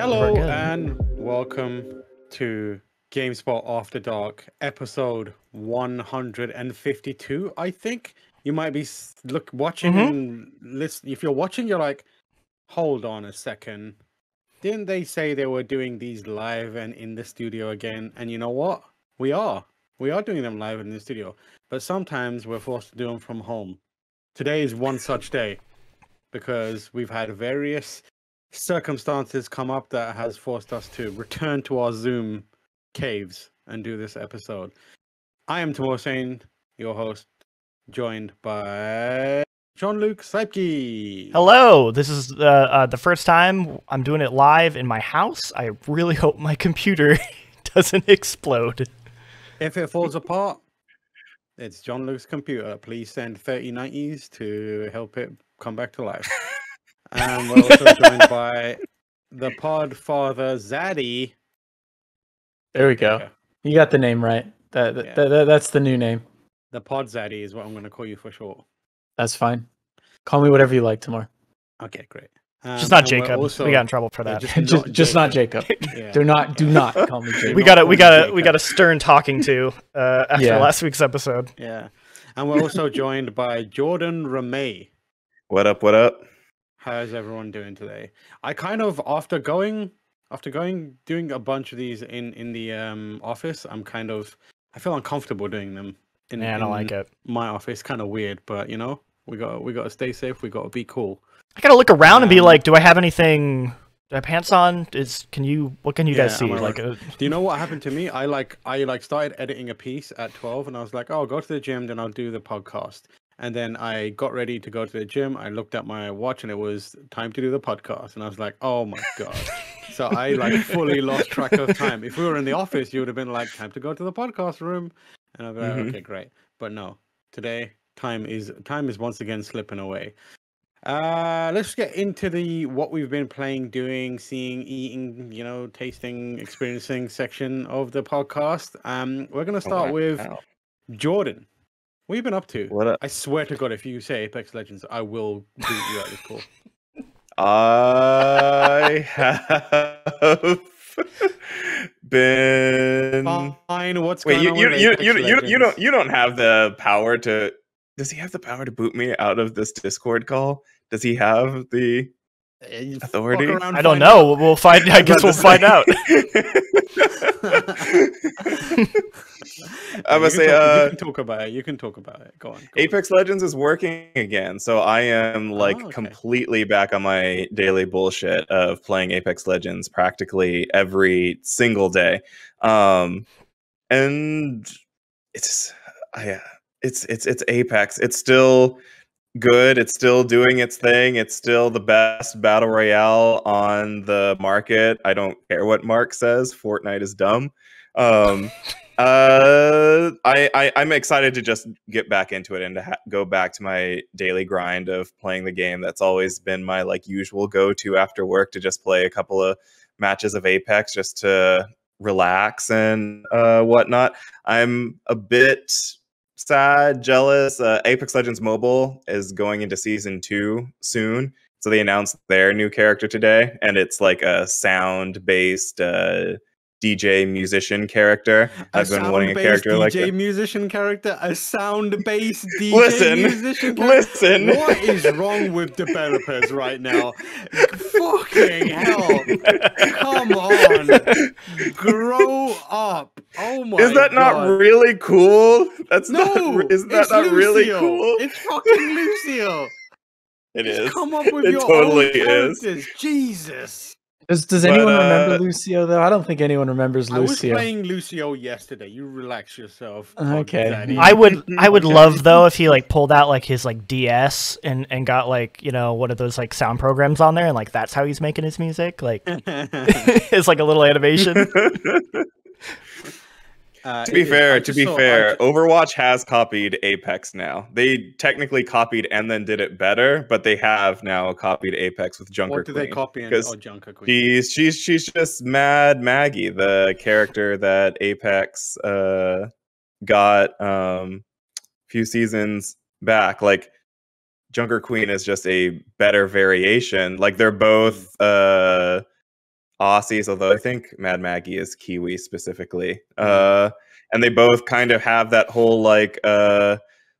Hello and welcome to GameSpot After Dark, episode 152. I think you might be watching and listen. If you're watching, you're like, hold on a second. Didn't they say they were doing these live and in the studio again? And you know what? We are doing them live in the studio. But sometimes we're forced to do them from home. Today is one such day because we've had various circumstances come up that has forced us to return to our Zoom caves and do this episode. I am Timur Hussain, your host, joined by Jean-Luc Seipke. Hello, this is the first time I'm doing it live in my house. I really hope my computer doesn't explode. If it falls apart, it's Jean-Luc's computer. Please send 3090s to help it come back to life. And we're also joined by the pod father, Zaddy. There we go. You got the name right. That's the new name. The pod Zaddy is what I'm going to call you for short. That's fine. Call me whatever you like, tomorrow. Okay, great. Just not Jacob. We got in trouble for that. Just not Jacob. Yeah. Do not call me Jacob. We got a stern talking to after last week's episode. Yeah. And we're also joined by Jordan Ramey. What up, what up? How's everyone doing today? I kind of after doing a bunch of these in the office, I feel uncomfortable doing them I don't like it. My office. Kind of weird, but you know, we got to stay safe, we got to be cool. I gotta look around and be like, do I have anything? Do I have pants on? What can you guys see? Do you know what happened to me? I started editing a piece at 12 and I was like, oh, I'll go to the gym, then I'll do the podcast. And then I got ready to go to the gym. I looked at my watch and it was time to do the podcast. And I was like, oh my God. So I fully lost track of time. If we were in the office, you would have been like, time to go to the podcast room. And I'd be like, okay, great. But no, today time is once again slipping away. Let's get into what we've been playing, doing, seeing, eating, tasting, experiencing section of the podcast. We're going to start with Jordan. What have you been up to? What up? I swear to God, if you say Apex Legends, I will beat you at this call. I have been. Fine. What's Wait, going on? you don't have the power to. Does he have the power to boot me out of this Discord call? Does he have the authority? I don't know. We'll find. I guess we'll find out. I would say you can talk about it. You can talk about it. Go on. Apex Legends is working again, so I am completely back on my daily bullshit of playing Apex Legends practically every single day, and it's Apex. It's still good. It's still doing its thing. It's still the best battle royale on the market. I don't care what Mark says. Fortnite is dumb. I'm excited to just get back into it and to go back to my daily grind of playing the game. That's always been my usual go-to after work, to just play a couple of matches of Apex just to relax and whatnot. I'm a bit sad, jealous. Apex Legends Mobile is going into season 2 soon. So they announced their new character today, and it's like a sound-based DJ musician character. I've been wanting a character like that. DJ musician character, a sound-based DJ musician character. Listen. What is wrong with developers right now? Fucking hell! Come on, grow up! Oh my God! Is that not really cool? Isn't that not Lucio. Really cool? It's fucking Lucio. It is. Come up with your totally own characters. Is. Jesus. Does anyone remember Lucio though? I don't think anyone remembers Lucio. I was playing Lucio yesterday. You relax yourself. Okay. I would love though if he pulled out his DS and got one of those sound programs on there, and that's how he's making his music. It's a little animation. To be fair, Overwatch has copied Apex now. They technically copied and then did it better, but they have now copied Apex with Junker Queen. What did they copy? Junker Queen. She's just Mad Maggie, the character that Apex got a few seasons back. Junker Queen is just a better variation. They're both Aussies, although I think Mad Maggie is Kiwi specifically. And they both kind of have that whole like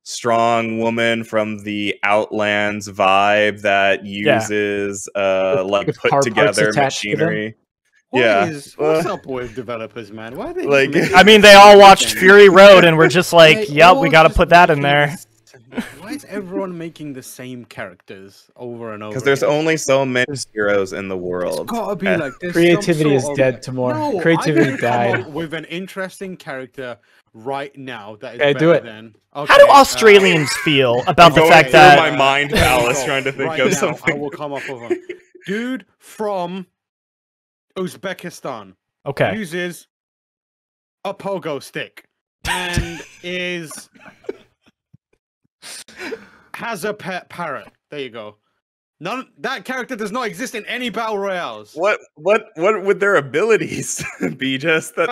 strong woman from the Outlands vibe that uses like put together machinery. What's up with developers, man? Why are they like? I mean, they all watched Fury Road and we're just like, yep, we got to put that in there. Why is everyone making the same characters over and over? Because there's only so many heroes in the world. It's gotta be like creativity is dead tomorrow. No, creativity died. With an interesting character right now that is better than. Okay, how do Australians feel about the fact that my mind palace trying to think of something? I will come up with one. Dude from Uzbekistan. Okay. Uses a pogo stick and has a pet parrot. There you go. That character does not exist in any battle royales. What would their abilities be? Just that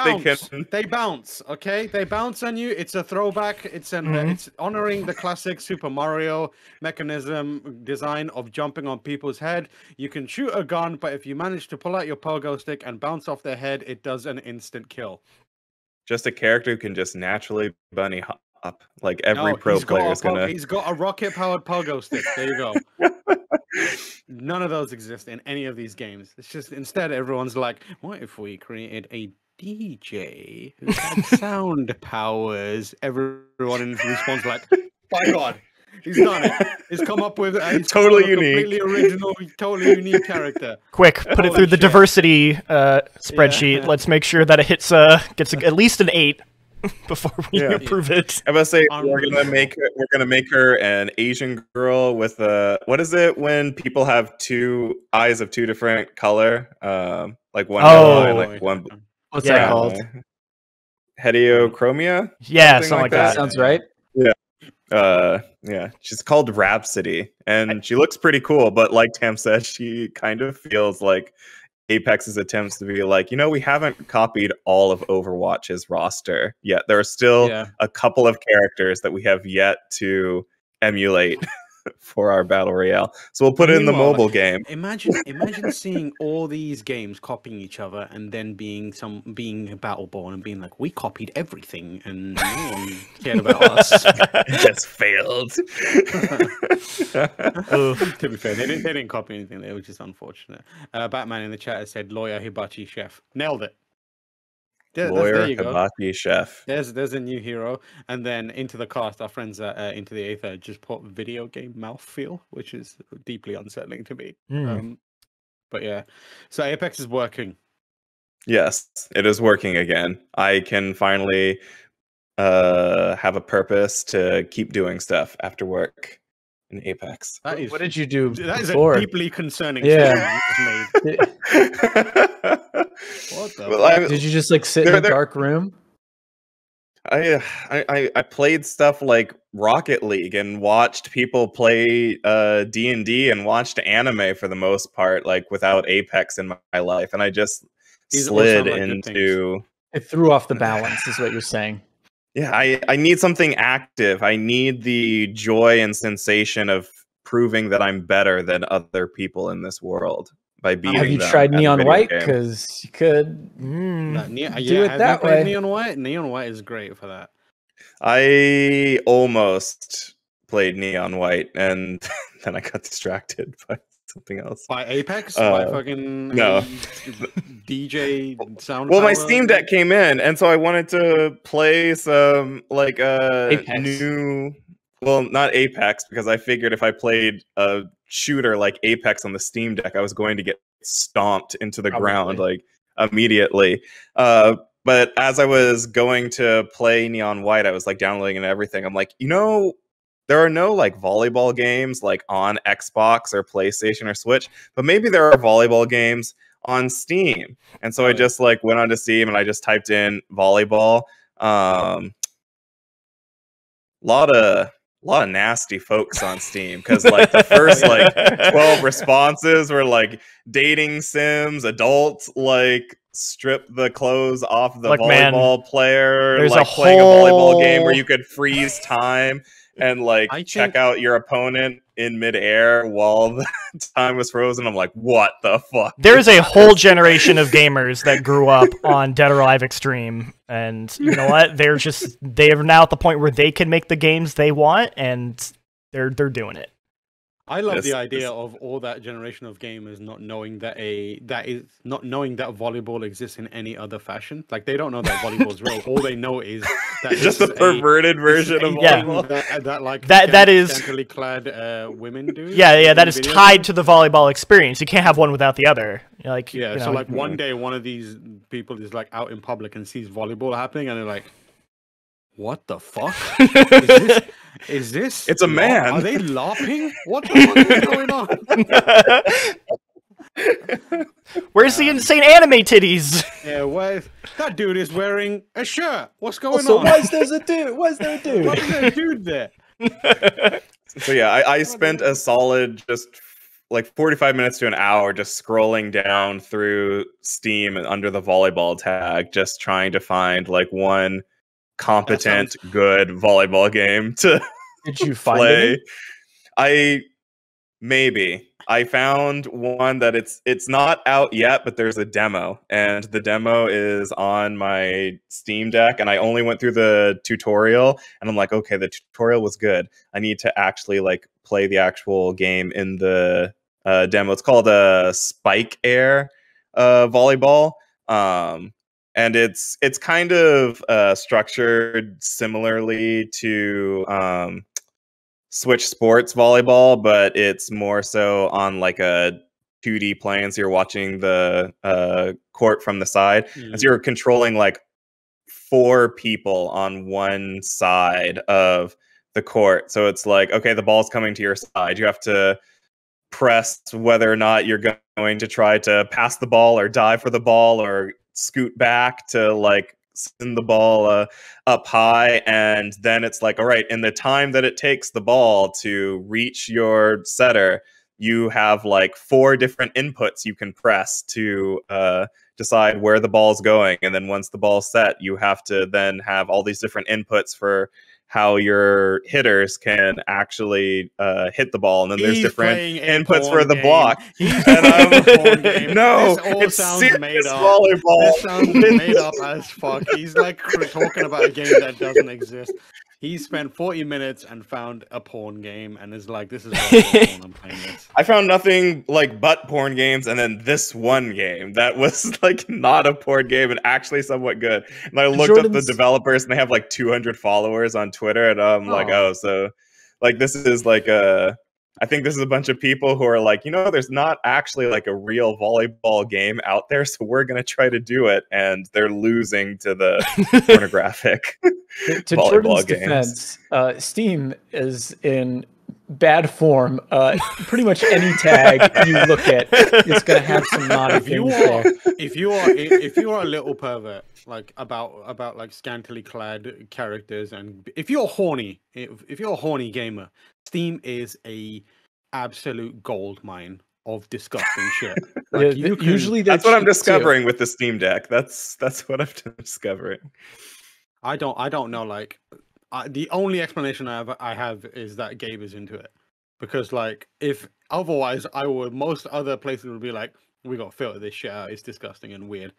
they bounce. Okay, they bounce on you. It's a throwback. It's it's honoring the classic Super Mario mechanism design of jumping on people's head. You can shoot a gun, but if you manage to pull out your pogo stick and bounce off their head, it does an instant kill. Just a character who can just naturally bunny hop. Like every pro player is gonna. He's got a rocket-powered pogo stick. There you go. None of those exist in any of these games. It's just instead everyone's like, what if we created a DJ who had sound powers? Everyone in response like, by God, he's done it. He's come up with a totally unique, completely original, totally unique character. Quick, put it through the diversity spreadsheet. Let's make sure that it hits gets at least an 8. Before we approve it. I'm gonna say we're gonna make her an Asian girl with what is it when people have two eyes of two different color? Like one eye, like one. What's that called? Heteochromia? Yeah, something like that. Sounds right. Yeah. Yeah. She's called Rhapsody, and she looks pretty cool, but like Tam said, she kind of feels like Apex's attempts to be like, we haven't copied all of Overwatch's roster yet. There are still a couple of characters that we have yet to emulate for our battle royale. So we'll put it in the mobile game. Imagine seeing all these games copying each other and then being Battleborn and being like, we copied everything and no one cared about us. It just failed. To be fair, they didn't copy anything. It was just unfortunate. Batman in the chat has said lawyer Hibachi chef. Nailed it. Lawyer Hibachi chef. There's a new hero, and then into the cast, our friends at Into the Aether just put video game mouthfeel, which is deeply unsettling to me. But yeah, so Apex is working. Yes, it is working again. I can finally have a purpose to keep doing stuff after work in Apex. What did you do? That is before? A deeply concerning statement you just made. What the did you just like sit in a dark room? I played stuff like Rocket League and watched people play D&D and watched anime for the most part, like without Apex in my life, and I just slid into. It threw off the balance, is what you're saying. Yeah, I need something active. I need the joy and sensation of proving that I'm better than other people in this world by beating them. Have you tried Neon White? Because you could do it that way. Neon White? Neon White is great for that. I almost played Neon White, and then I got distracted by something else. By Apex? By fucking no DJ sound. Well, my Steam Deck came in, and so I wanted to play some like new. Well, not Apex, because I figured if I played a shooter like Apex on the Steam Deck, I was going to get stomped into the ground like immediately. But as I was going to play Neon White, I was like downloading and everything. I'm like, there are no like volleyball games like on Xbox or PlayStation or Switch, but maybe there are volleyball games on Steam. And so I just like went onto Steam and I just typed in volleyball. A lot of nasty folks on Steam, because like the first like 12 responses were like dating sims, adult, like strip the clothes off the volleyball player, like playing a volleyball game where you could freeze time. and like check out your opponent in midair while the time was frozen. I'm like, what the fuck? There is a whole generation of gamers that grew up on Dead or Alive Extreme, and you know what? They are now at the point where they can make the games they want, and they're doing it. I love the idea of all that generation of gamers not knowing that volleyball exists in any other fashion. Like they don't know that volleyball is real. All they know is that just a perverted version of volleyball. That is scantily clad women do. Yeah, that is tied to the volleyball experience. You can't have one without the other. Like so like one day one of these people is like out in public and sees volleyball happening, and they're like, what the fuck? Is this? It's a man. Are they laughing? What the fuck is going on? Where's the insane anime titties? Yeah, that dude is wearing a shirt. What's going on? So why is there a dude? Why is there a dude? Why is there a dude there? So yeah, I spent a solid just like 45 minutes to an hour just scrolling down through Steam and under the volleyball tag, just trying to find like one competent, good volleyball game to Did you find play. any? I found one that it's not out yet, but there's a demo, and the demo is on my Steam Deck, and I only went through the tutorial, and I'm like, okay, the tutorial was good. I need to actually like play the actual game in the demo. It's called Spike Air Volleyball. And it's kind of structured similarly to Switch Sports Volleyball, but it's more so on like a 2D plane. So you're watching the court from the side. And so you're controlling like 4 people on one side of the court. So it's like, okay, the ball's coming to your side. You have to press whether or not you're going to try to pass the ball or dive for the ball or scoot back to like send the ball up high, and then it's like, all right, in the time that it takes the ball to reach your setter, you have like 4 different inputs you can press to decide where the ball's going, and then once the ball's set, you have to then have all these different inputs for how your hitters can actually hit the ball, and then there's different inputs for the block. No, it's serious volleyball. This sounds made up as fuck. He's like talking about a game that doesn't exist. He spent 40 minutes and found a porn game and is like, this is porn, I'm playing this. I found nothing like but porn games, and then this one game that was like not a porn game and actually somewhat good. And I looked up the developers, and they have like 200 followers on Twitter, and I'm like, oh, so like this is like I think this is a bunch of people who are like, you know, there's not actually like a real volleyball game out there, so we're gonna try to do it, and they're losing to the pornographic to volleyball Jordan's games. Defense, Steam is in bad form. Pretty much any tag you look at is gonna have some naughty things there. If you are a little pervert, like about like scantily clad characters, and if you're horny, if you're a horny gamer, Steam is a absolute gold mine of disgusting shit. Like, usually that's what I'm discovering with the Steam Deck. That's what I'm discovering. I don't know. Like, the only explanation I have is that Gabe is into it, because like if otherwise most other places would be like, we got to filter this shit out. It's disgusting and weird.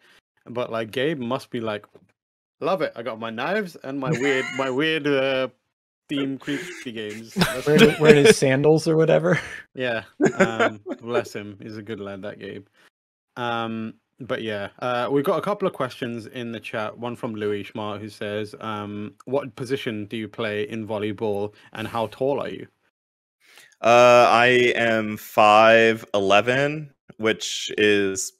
But like Gabe must be like, love it. I got my knives and my weird theme creepy games. Wearing his sandals or whatever. Yeah. Bless him. He's a good lad, that Gabe. But yeah, we've got a couple of questions in the chat. One from Louis Schmart, who says, what position do you play in volleyball, and how tall are you? I am 5'11", which is,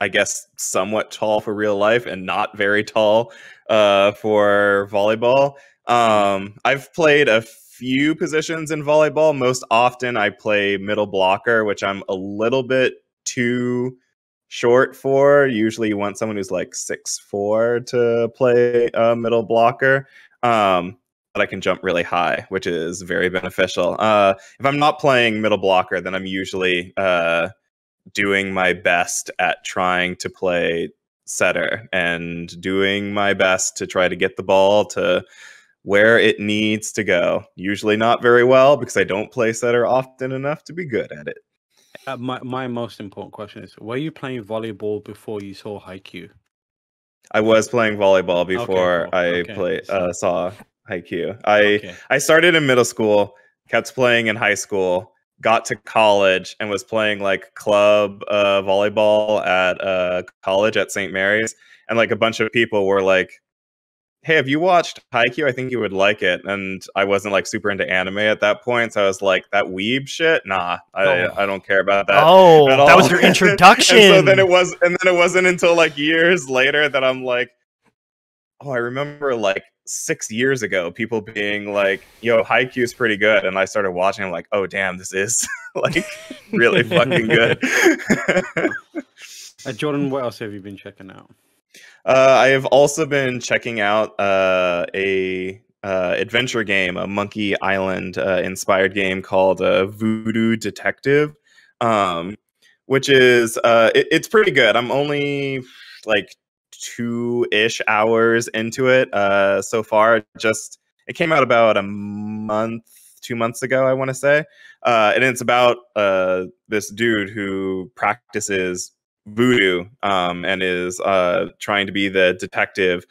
I guess, somewhat tall for real life and not very tall for volleyball. I've played a few positions in volleyball. Most often I play middle blocker, which I'm a little bit too short for. Usually you want someone who's like 6'4" to play a middle blocker. But I can jump really high, which is very beneficial. If I'm not playing middle blocker, then I'm usually doing my best at trying to play setter and doing my best to try to get the ball to where it needs to go. Usually not very well because I don't play setter often enough to be good at it. My most important question is: were you playing volleyball before you saw Haikyuu? I was playing volleyball before saw Haikyuu. I started in middle school, kept playing in high school, got to college, and was playing like club volleyball at college at St. Mary's. And like a bunch of people were like, "Hey, have you watched Haikyuu? I think you would like it." And I wasn't like super into anime at that point, so I was like, "That weeb shit? Nah, I don't care about that." Oh, at all. that was your introduction. And so then it wasn't until like years later that I'm like, oh, I remember like 6 years ago, people being like, "Yo, Haikyuu's pretty good," and I started watching. I'm like, "Oh, damn, this is like really fucking good." Jordan, what else have you been checking out? I have also been checking out a adventure game, a Monkey Island inspired game called Voodoo Detective, which is it's pretty good. I'm only like 2-ish hours into it so far. It came out about 2 months ago, I want to say, and it's about this dude who practices voodoo and is trying to be the detective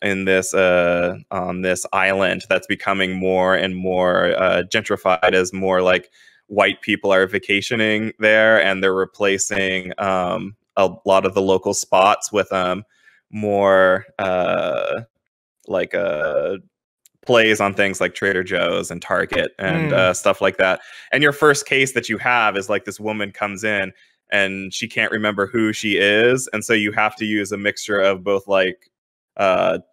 in this on this island that's becoming more and more gentrified as more like white people are vacationing there, and they're replacing a lot of the local spots with more like plays on things like Trader Joe's and Target and stuff like that. And your first case that you have is like this woman comes in and she can't remember who she is, and so you have to use a mixture of both like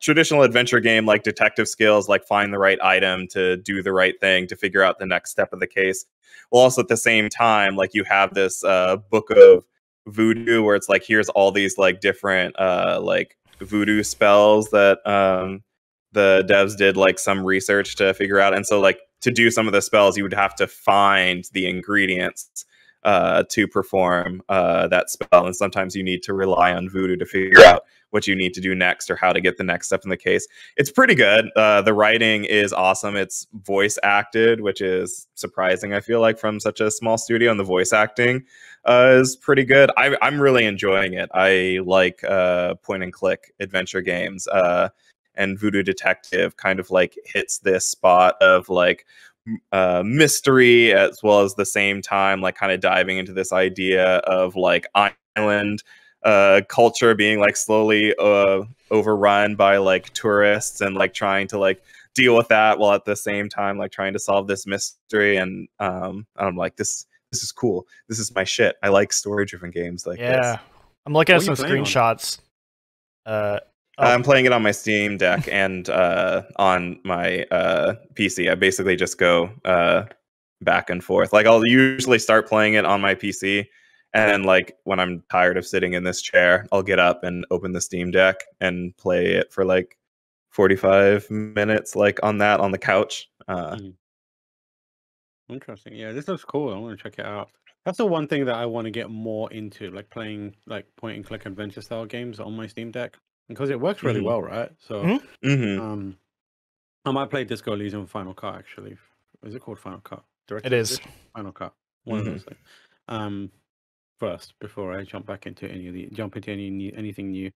traditional adventure game like detective skills, like find the right item to do the right thing to figure out the next step of the case, while also at the same time like you have this book of voodoo where it's like, here's all these like different like voodoo spells that the devs did like some research to figure out. And so like to do some of the spells you would have to find the ingredients to perform that spell, and sometimes you need to rely on voodoo to figure out what you need to do next or how to get the next step in the case. It's pretty good. The writing is awesome. It's voice acted, which is surprising, I feel like, from such a small studio, and the voice acting is pretty good. I'm really enjoying it. I like point and click adventure games, and Voodoo Detective kind of like hits this spot of like mystery, as well as the same time like kind of diving into this idea of like island culture being like slowly overrun by like tourists, and like trying to like deal with that while at the same time like trying to solve this mystery. And I'm like, this is cool. This is my shit. I like story driven games like this. I'm looking at some screenshots. I'm playing it on my Steam Deck and on my PC. I basically just go back and forth. Like I'll usually start playing it on my PC, and then like when I'm tired of sitting in this chair, I'll get up and open the Steam Deck and play it for like 45 minutes, like on the couch. Interesting. Yeah, this looks cool. I want to check it out. That's the one thing that I want to get more into, like playing like point and click adventure style games on my Steam Deck, because it works really well, right? So I might play Disco Elysium Final Cut, actually. Is it called Final Cut? It is. Final Cut. One of those things. First, before I jump into anything new.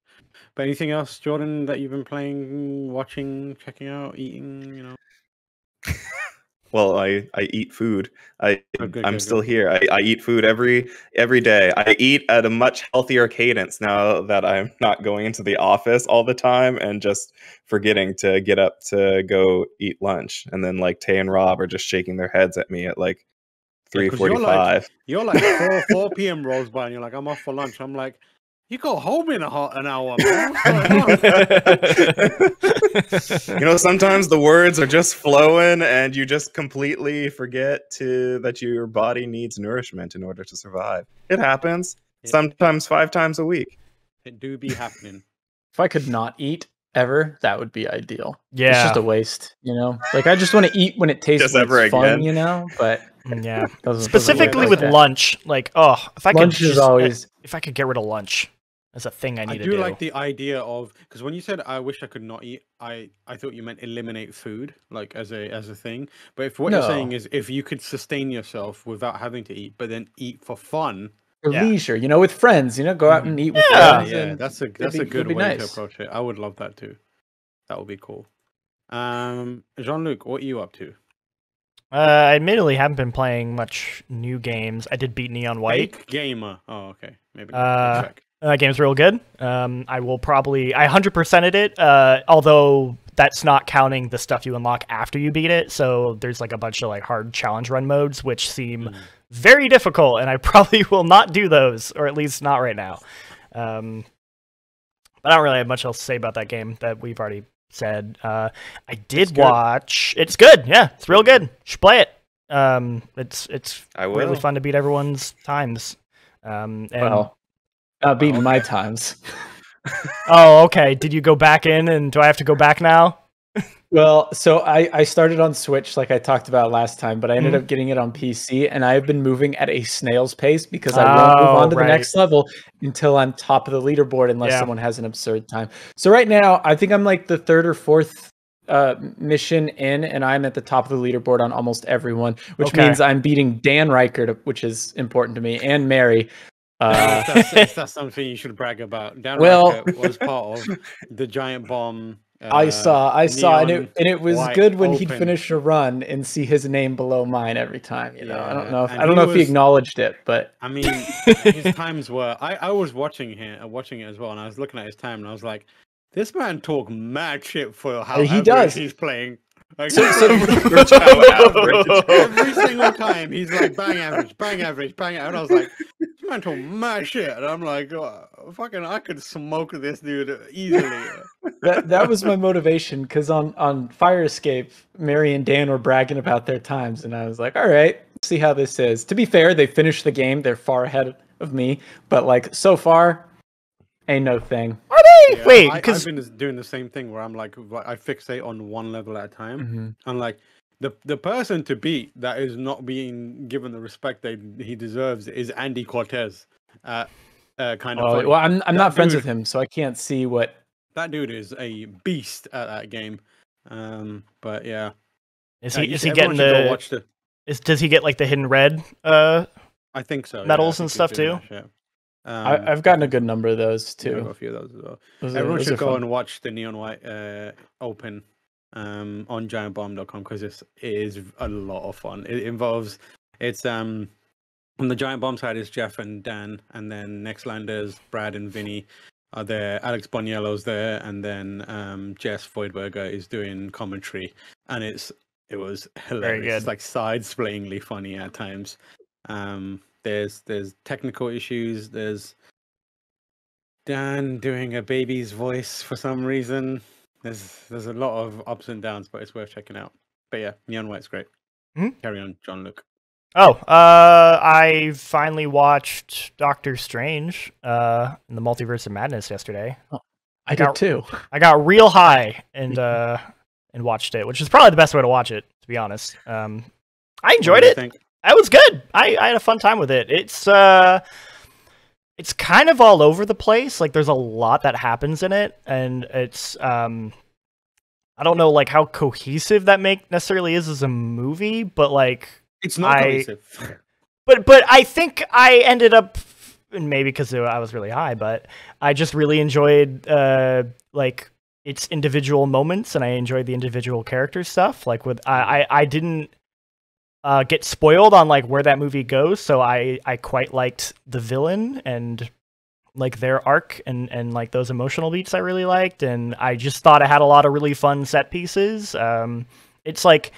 But anything else, Jordan, that you've been playing, watching, checking out, eating, Well, I eat food. I'm still here. I eat food every day. I eat at a much healthier cadence now that I'm not going into the office all the time and just forgetting to get up to go eat lunch. And then like Tay and Rob are just shaking their heads at me at like 3:45. You're like 4 p.m. rolls by and you're like, I'm off for lunch. I'm like, you go home in an hour, man. Sometimes the words are just flowing and you just completely forget that your body needs nourishment in order to survive. It happens. Sometimes 5 times a week. It do be happening. If I could not eat ever, that would be ideal. Yeah. It's just a waste, Like I just want to eat when it tastes like it's fun, but yeah. Doesn't Specifically like with that. Lunch, like if I Lunch could is always if I could get rid of lunch, as a thing I need I to do do. like the idea of, because when you said I wish I could not eat, I thought you meant eliminate food, like as a thing. But if what you're saying No. is if you could sustain yourself without having to eat, but then eat for fun, For Yeah. leisure, with friends, go out and eat with Yeah. friends. yeah, and that's a it'd good be way to nice. approach it. I would love that too. That would be cool. Jean-Luc, what are you up to? I admittedly haven't been playing much new games. I did beat Neon White. Fake gamer. Oh, okay. Maybe not. Check. That game's real good. I 100%ed it, although that's not counting the stuff you unlock after you beat it. So there's like a bunch of like hard challenge run modes, which seem very difficult, and I probably will not do those, or at least not right now. But I don't really have much else to say about that game that we've already said. I did watch. It's good. Yeah, it's real good. You should play it. It's really fun to beat everyone's times. And beating my times. Oh, okay. Did you go back in, and do I have to go back now? Well, so I started on Switch like I talked about last time, but I ended up getting it on PC, and I have been moving at a snail's pace because I won't move on to the next level until I'm top of the leaderboard unless someone has an absurd time. So right now, I think I'm like the third or fourth mission in, and I'm at the top of the leaderboard on almost everyone, which means I'm beating Dan Reichert, which is important to me, and Mary. That's something you should brag about. Dan Reichert was part of the Giant Bomb. I saw, and it was good when he'd finish a run and see his name below mine every time. I don't know if he acknowledged it, but I mean, his times were. I was watching it as well, and I was looking at his time, and I was like, this man talk mad shit for how he does. He's playing. Like, so every single time he's like bang average, and I was like, this man talk mad shit, and I'm like, oh, fucking, I could smoke this dude easily. That was my motivation, because on Fire Escape, Mary and Dan were bragging about their times, and I was like, all right, let's see how this is. To be fair, they finished the game; they're far ahead of me, but like so far, ain't no thing. Are they? Yeah, Wait, I've because been doing the same thing where I'm like, I fixate on one level at a time, and like the person to beat that is not being given the respect that he deserves is Andy Cortez. Kind of. Well, I'm not friends with him, so I can't see what. That dude is a beast at that game. But yeah, is he getting the? Does he get like the hidden red? I think so. Medals and stuff too. I've gotten a good number of those too. I've got a few of those as well. Everyone should go and watch the Neon White Open on giantbomb.com, because it is a lot of fun. It's on the Giant Bomb side is Jeff and Dan, and then Nextlanders, Brad and Vinny are there. Alex Boniello's there, and then Jess Voidberger is doing commentary, and it was hilarious. It's like side-splayingly funny at times. There's technical issues. There's Dan doing a baby's voice for some reason. There's a lot of ups and downs, but it's worth checking out. But yeah, Neon White's great. Carry on, Jean-Luc. Oh, I finally watched Doctor Strange in the Multiverse of Madness yesterday. Oh, I did too. I got real high and watched it, which is probably the best way to watch it, to be honest. I enjoyed it. It was good. I had a fun time with it. It's kind of all over the place. Like, there's a lot that happens in it, and it's I don't know like how cohesive that necessarily is as a movie, but like it's not cohesive. But I think I ended up, and maybe because I was really high, but I just really enjoyed like its individual moments, and I enjoyed the individual character stuff. Like I didn't get spoiled on like where that movie goes, so I quite liked the villain and like their arc and like those emotional beats I really liked, and I just thought it had a lot of really fun set pieces. It's like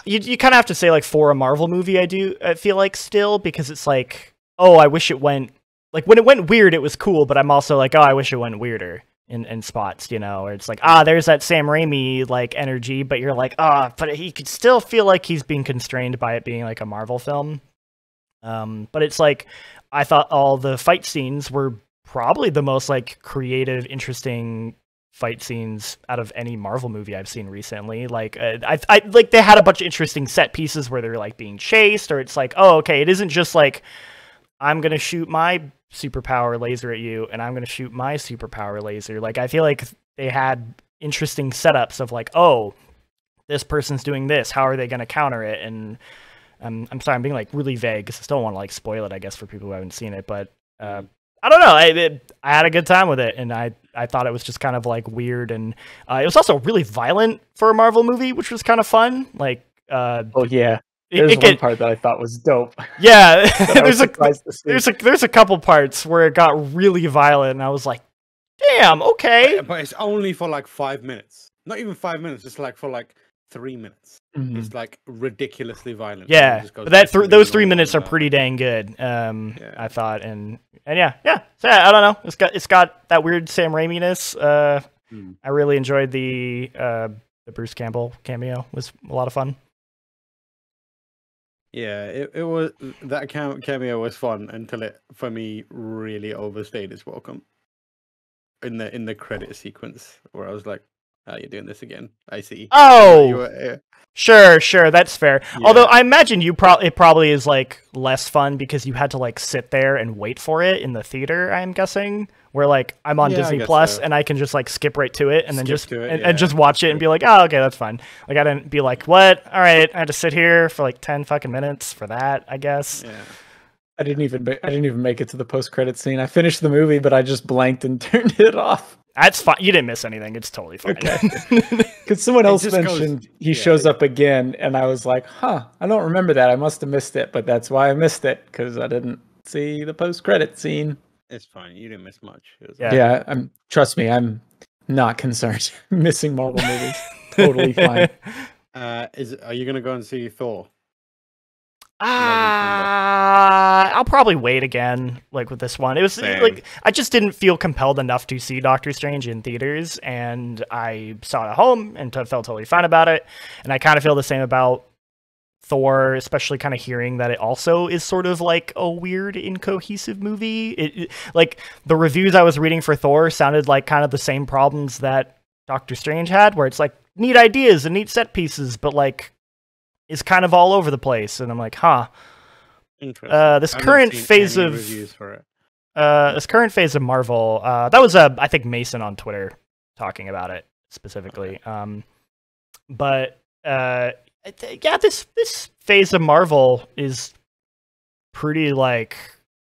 you kind of have to say like for a Marvel movie, I feel like still, because it's like, oh, I wish it went like when it went weird, it was cool, but I'm also like, oh, I wish it went weirder in spots, you know, or it's like, there's that Sam Raimi like energy, but you're like, but he could still feel like he's being constrained by it being like a Marvel film. But it's like, I thought all the fight scenes were probably the most like creative, interesting fight scenes out of any Marvel movie I've seen recently. Like, I like they had a bunch of interesting set pieces where they're like being chased, or it's like, oh, okay, it isn't just like I'm gonna shoot my superpower laser at you, and I'm going to shoot my superpower laser. Like, I feel like they had interesting setups of like, oh, this person's doing this. How are they going to counter it? And I'm sorry, I'm being like really vague because I still want to like spoil it, I guess, for people who haven't seen it. But I don't know. I had a good time with it, and I thought it was just kind of like weird, and it was also really violent for a Marvel movie, which was kind of fun. Like, oh yeah. There's one part that I thought was dope. Yeah, there's a couple parts where it got really violent, and I was like, "Damn, okay." But it's only for like 5 minutes. Not even 5 minutes. It's like for like 3 minutes. Mhm. It's like ridiculously violent. Yeah, but those 3 minutes are pretty dang good. Yeah. I thought, and yeah. So, I don't know. It's got that weird Sam Raimi-ness. I really enjoyed the Bruce Campbell cameo. It was a lot of fun. Yeah, it was, that cameo was fun until it, for me, really overstayed its welcome. In the credit sequence, where I was like, "Oh, you're doing this again. I see." Oh, sure, that's fair. Yeah. Although I imagine it probably is like less fun because you had to like sit there and wait for it in the theater. I'm guessing, where like I'm on Disney Plus and I can just like skip right to it and then just watch it and be like, "Oh, okay, that's fine." Like I didn't be like, "What? All right, I had to sit here for like 10 fucking minutes for that." I guess. Yeah. I didn't even make it to the post-credit scene. I finished the movie, but I just blanked and turned it off. That's fine. You didn't miss anything. It's totally fine. Because someone else mentioned he shows up again, and I was like, "Huh, I don't remember that. I must have missed it." But that's why I missed it, because I didn't see the post-credit scene. It's fine. You didn't miss much. Yeah. Trust me, I'm not concerned. Missing Marvel movies, totally fine. Are you gonna go and see Thor? I'll probably wait again, like with this one. It was like I just didn't feel compelled enough to see Doctor Strange in theaters, and I saw it at home and felt totally fine about it. And I kind of feel the same about Thor, especially kind of hearing that it also is sort of like a weird, incohesive movie. It like the reviews I was reading for Thor sounded like kind of the same problems that Doctor Strange had, where it's like neat ideas and neat set pieces, but like is kind of all over the place. And I'm like, huh. Interesting. This current phase of Marvel, that was I think Mason on Twitter talking about it specifically. Okay. This phase of Marvel is pretty like,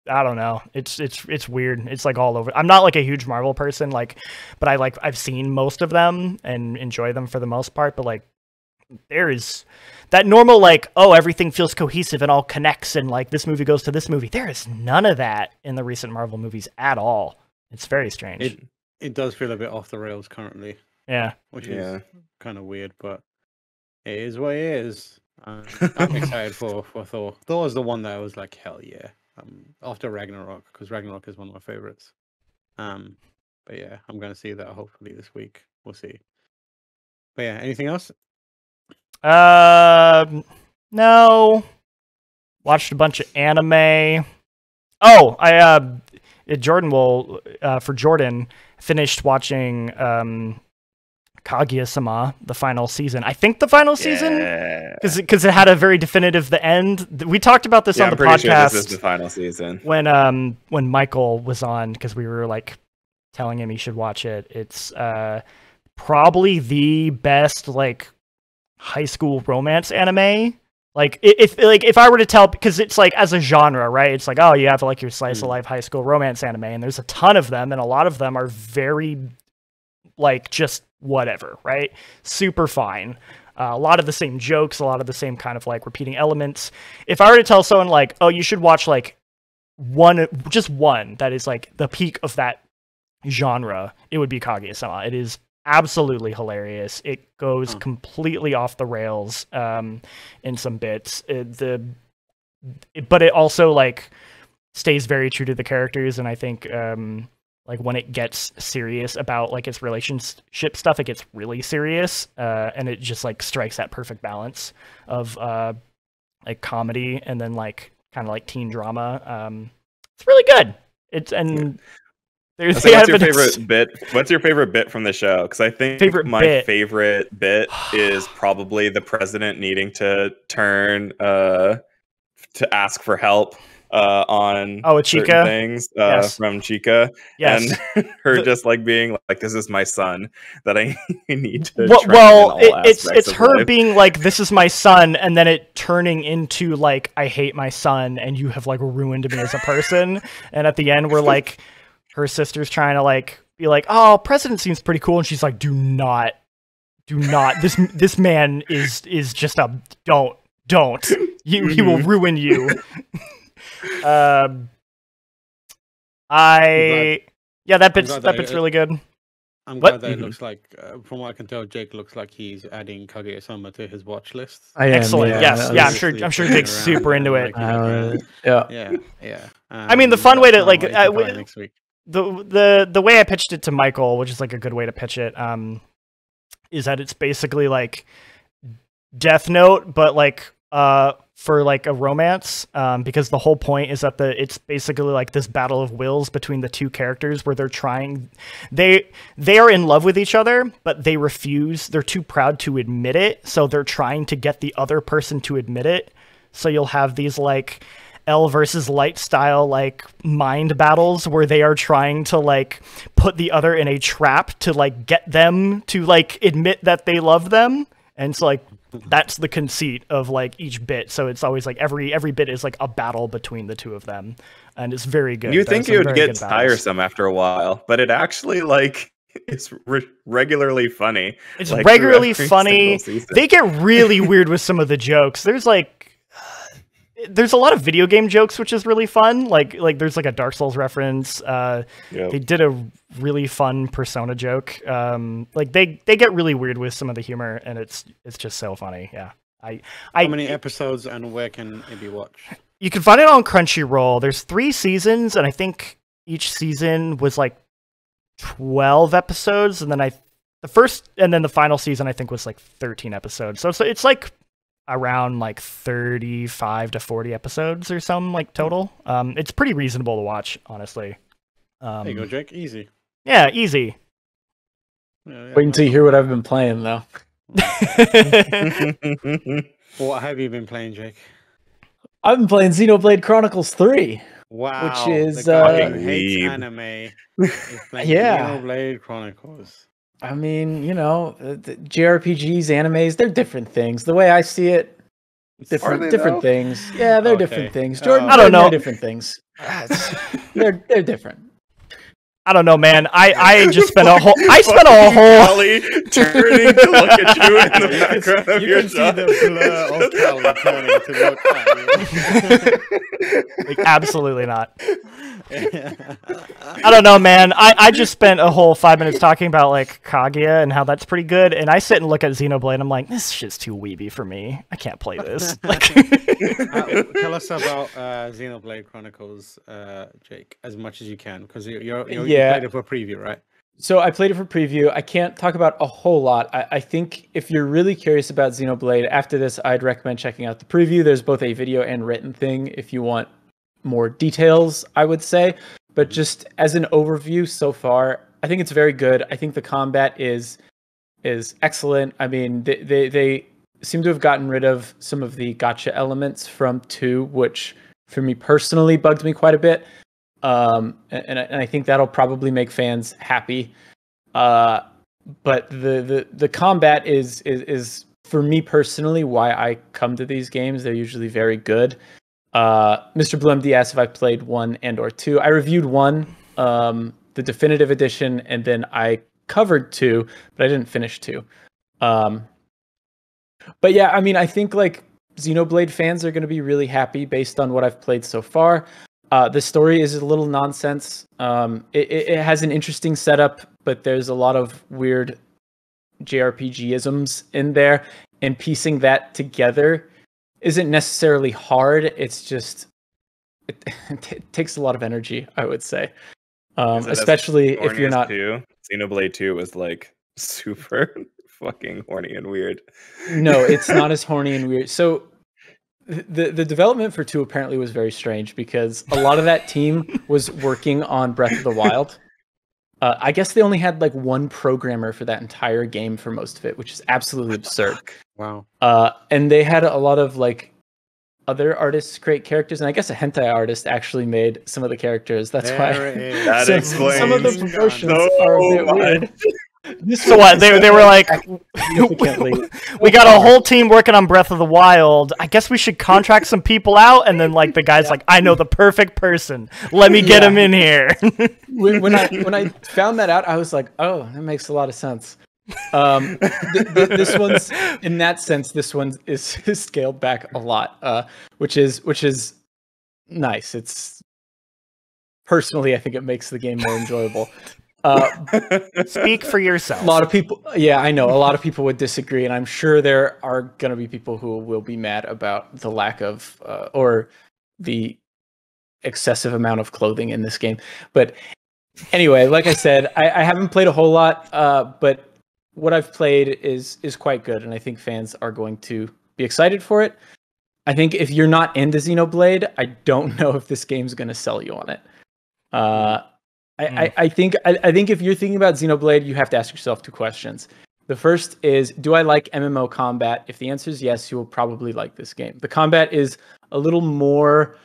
I don't know. It's weird. It's like all over. I'm not like a huge Marvel person, like, but I've seen most of them and enjoy them for the most part. But like, there is that normal like, oh, everything feels cohesive and all connects and like this movie goes to this movie. There is none of that in the recent Marvel movies at all. It's very strange. It does feel a bit off the rails currently. Yeah, which is kind of weird, but it is what it is. I'm excited for Thor. Thor is the one that I was like, hell yeah. After Ragnarok, because Ragnarok is one of my favorites. But yeah, I'm gonna see that hopefully this week. We'll see. But yeah, anything else? No. Watched a bunch of anime. Oh, Jordan finished watching Kaguya-sama, the final season. I think the final season, because it had a very definitive the end. We talked about this on the podcast. Sure this is the final season. When Michael was on, because we were like telling him he should watch it. It's probably the best like high school romance anime. Like if I were to tell, because it's like as a genre, right? It's like, oh, you have like your slice of life high school romance anime, and there's a ton of them, and a lot of them are very like just whatever, right? Super fine. A lot of the same jokes, a lot of the same kind of like repeating elements. If I were to tell someone like, oh, you should watch like just one that is like the peak of that genre, it would be Kaguya-sama. It is absolutely hilarious. It goes completely off the rails in some bits. But it also like stays very true to the characters, and I think like when it gets serious about like its relationship stuff, it gets really serious, and it just like strikes that perfect balance of like comedy and then like kind of like teen drama. It's really good. What's your favorite bit? What's your favorite bit from the show? Because I think my favorite bit is probably the president needing to turn to ask for help on certain Chica things Yes. from Chica, Yes. and her just like being like, "This is my son that I need to." Well, train in all it's aspects of her life. being like, "This is my son," and then it turning into like, "I hate my son, and you have like ruined me as a person." And at the end, we're like, her sister's trying to like be like, "Oh, president seems pretty cool," and she's like, "Do not. This man is just a don't. He will ruin you." That bit's really good. I'm What? glad that it looks like, from what I can tell, Jake looks like he's adding Kaguya-sama to his watch list. I am, Excellent. yeah. Yes. Yeah. I'm sure Jake's super into it. Yeah. I mean, the fun way to like next week. the way I pitched it to Michael, which is like a good way to pitch it, is that it's basically like Death Note, but like for like a romance, because the whole point is that it's basically like this battle of wills between the two characters where they are in love with each other, but they refuse. They're too proud to admit it, so they're trying to get the other person to admit it. So you'll have these like L versus Light style like mind battles where they are trying to like put the other in a trap to like get them to like admit that they love them. And it's like, that's the conceit of like each bit. So it's always like every bit is like a battle between the two of them, and it's very good. You think it would get tiresome after a while, but it actually like it's regularly funny. It's like, regularly funny. They get really weird with some of the jokes. There's a lot of video game jokes, which is really fun. Like there's like a Dark Souls reference. They did a really fun Persona joke. Like they get really weird with some of the humor, and it's just so funny. Yeah. How many episodes and where can it be watched? You can find it on Crunchyroll. There's 3 seasons, and I think each season was like 12 episodes, and then the final season I think was like 13 episodes. So it's like around like 35 to 40 episodes or something like total. It's pretty reasonable to watch, honestly. There you go, Jake. Easy. Yeah, easy. Wait until you hear what I've been playing, though. What have you been playing, Jake? I've been playing Xenoblade Chronicles 3. Wow. Which is the guy who hates anime is playing Yeah. Xenoblade Chronicles. I mean, the JRPGs, animes, they're different things. The way I see it, different things. Yeah, they're different things. Jordan, I don't know. They're different things. They're different. I don't know, man. I just spent a whole Callie turning to look at you in the background of your see the blur of Callie turning to look at you. Like, absolutely not. I don't know, man. I just spent a whole 5 minutes talking about like Kaguya and how that's pretty good, and I sit and look at Xenoblade and I'm like, this shit's too weeby for me. I can't play this. Like, tell us about Xenoblade Chronicles, Jake, as much as you can, because you played it for preview, right? So I played it for preview. I can't talk about a whole lot. I think if you're really curious about Xenoblade, after this, I'd recommend checking out the preview. There's both a video and written thing if you want more details, I would say. But just as an overview so far, I think it's very good. I think the combat is excellent. I mean, they seem to have gotten rid of some of the gacha elements from 2, which for me personally bugged me quite a bit. And I think that'll probably make fans happy. But the combat is for me personally why I come to these games. They're usually very good. Mr. BloomD asked if I played 1 and or 2. I reviewed 1, the definitive edition, and then I covered 2, but I didn't finish 2. But yeah, I mean, I think like Xenoblade fans are going to be really happy based on what I've played so far. The story is a little nonsense. It has an interesting setup, but there's a lot of weird JRPG-isms in there, and piecing that together isn't necessarily hard. It's just it takes a lot of energy, I would say, especially if you're not. Xenoblade 2 was like super fucking horny and weird. No, it's not as horny and weird. So the development for 2 apparently was very strange because a lot of that team was working on Breath of the Wild. I guess they only had like 1 programmer for that entire game for most of it, which is absolutely absurd. Wow. And they had a lot of like other artists create characters, and I guess a hentai artist actually made some of the characters. That's why That so explains some of the proportions so are a bit much. weird. So what? They were like, Significantly. we got a whole team working on Breath of the Wild. I guess we should contract some people out. And then like the guy's like, I know the perfect person. Let me get him in here. when I found that out, I was like, oh, that makes a lot of sense. This one's, in that sense, this one is scaled back a lot, which is nice. It's personally, I think it makes the game more enjoyable. Speak for yourself. A lot of people, yeah, I know. A lot of people would disagree, and I'm sure there are going to be people who will be mad about the lack of or the excessive amount of clothing in this game. But anyway, like I said, I haven't played a whole lot, but what I've played is quite good, and I think fans are going to be excited for it. I think if you're not into Xenoblade, I don't know if this game's going to sell you on it. I think if you're thinking about Xenoblade, you have to ask yourself two questions. The first is, do I like MMO combat? If the answer is yes, you will probably like this game. The combat is a little more,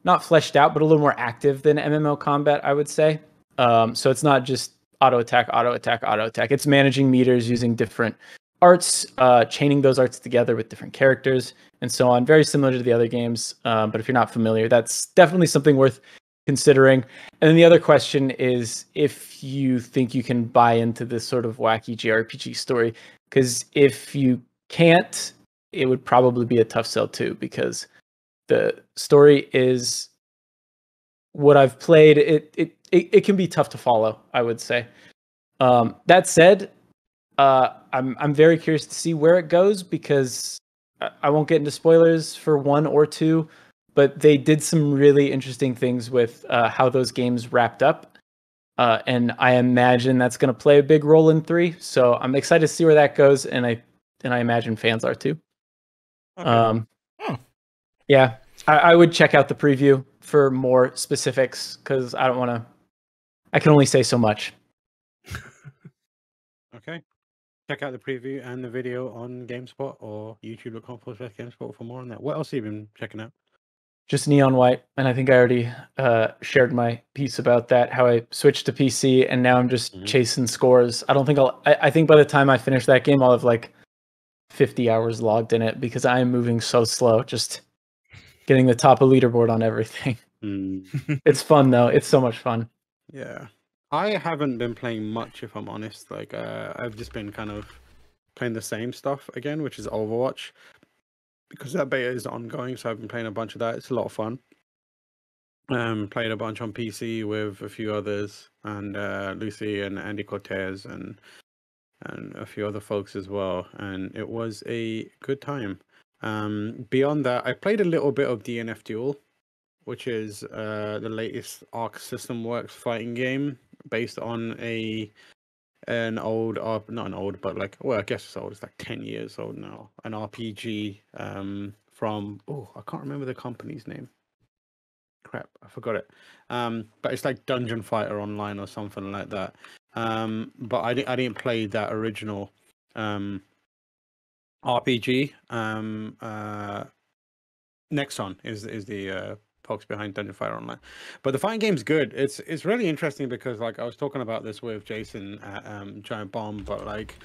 not fleshed out, but a little more active than MMO combat, I would say. So it's not just auto attack, auto attack, auto attack. It's managing meters using different arts, chaining those arts together with different characters, and so on. Very similar to the other games, but if you're not familiar, that's definitely something worth considering. And then the other question is if you think you can buy into this sort of wacky JRPG story, because if you can't, it would probably be a tough sell too, because the story is what I've played. It can be tough to follow, I would say. That said, I'm very curious to see where it goes, because I won't get into spoilers for 1 or 2, but they did some really interesting things with how those games wrapped up. And I imagine that's going to play a big role in 3. So I'm excited to see where that goes. And I imagine fans are too. Okay. Yeah, I would check out the preview for more specifics, because I can only say so much. Okay. Check out the preview and the video on GameSpot or youtube.com/GameSpot for more on that. What else have you been checking out? Just Neon White, and I think I already shared my piece about that, how I switched to PC, and now I'm just chasing scores. I don't think I think by the time I finish that game, I'll have like 50 hours logged in it, because I am moving so slow, just getting the top of leaderboard on everything. It's fun, though. It's so much fun. Yeah. I haven't been playing much, if I'm honest. Like, I've just been kind of playing the same stuff again, which is Overwatch, because that beta is ongoing, so I've been playing a bunch of that. It's a lot of fun. Played a bunch on PC with a few others, and Lucy and Andy Cortez and a few other folks as well, and it was a good time. Beyond that, I played a little bit of DNF Duel, which is the latest Arc System Works fighting game based on an old, not an old, but like, well, I guess it's old. It's like 10 years old now. An RPG from, I can't remember the company's name. Crap, I forgot it. But it's like Dungeon Fighter Online or something like that. But I didn't play that original RPG. Nexon is the folks behind Dungeon Fighter Online, but the fighting game's good. It's really interesting, because like I was talking about this with Jason at Giant Bomb, but like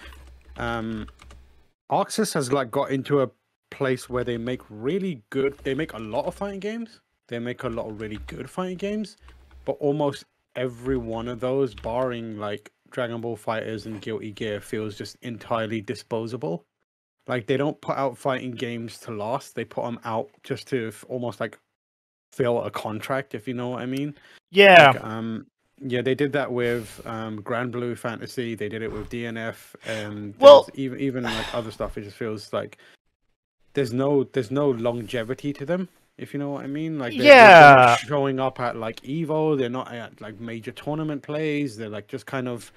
Arxis has like got into a place where they make a lot of fighting games. They make a lot of really good fighting games, but almost every one of those, barring like Dragon Ball Fighters and Guilty Gear, feels just entirely disposable. Like, they don't put out fighting games to last. They put them out just to almost like fill a contract, if you know what I mean. Yeah. Like, yeah, they did that with Grand Blue Fantasy. They did it with DNF, and Well, even like other stuff. It just feels like there's no longevity to them, if you know what I mean. Like, they're not showing up at like Evo. They're not at like major tournament plays. They're like just kind of,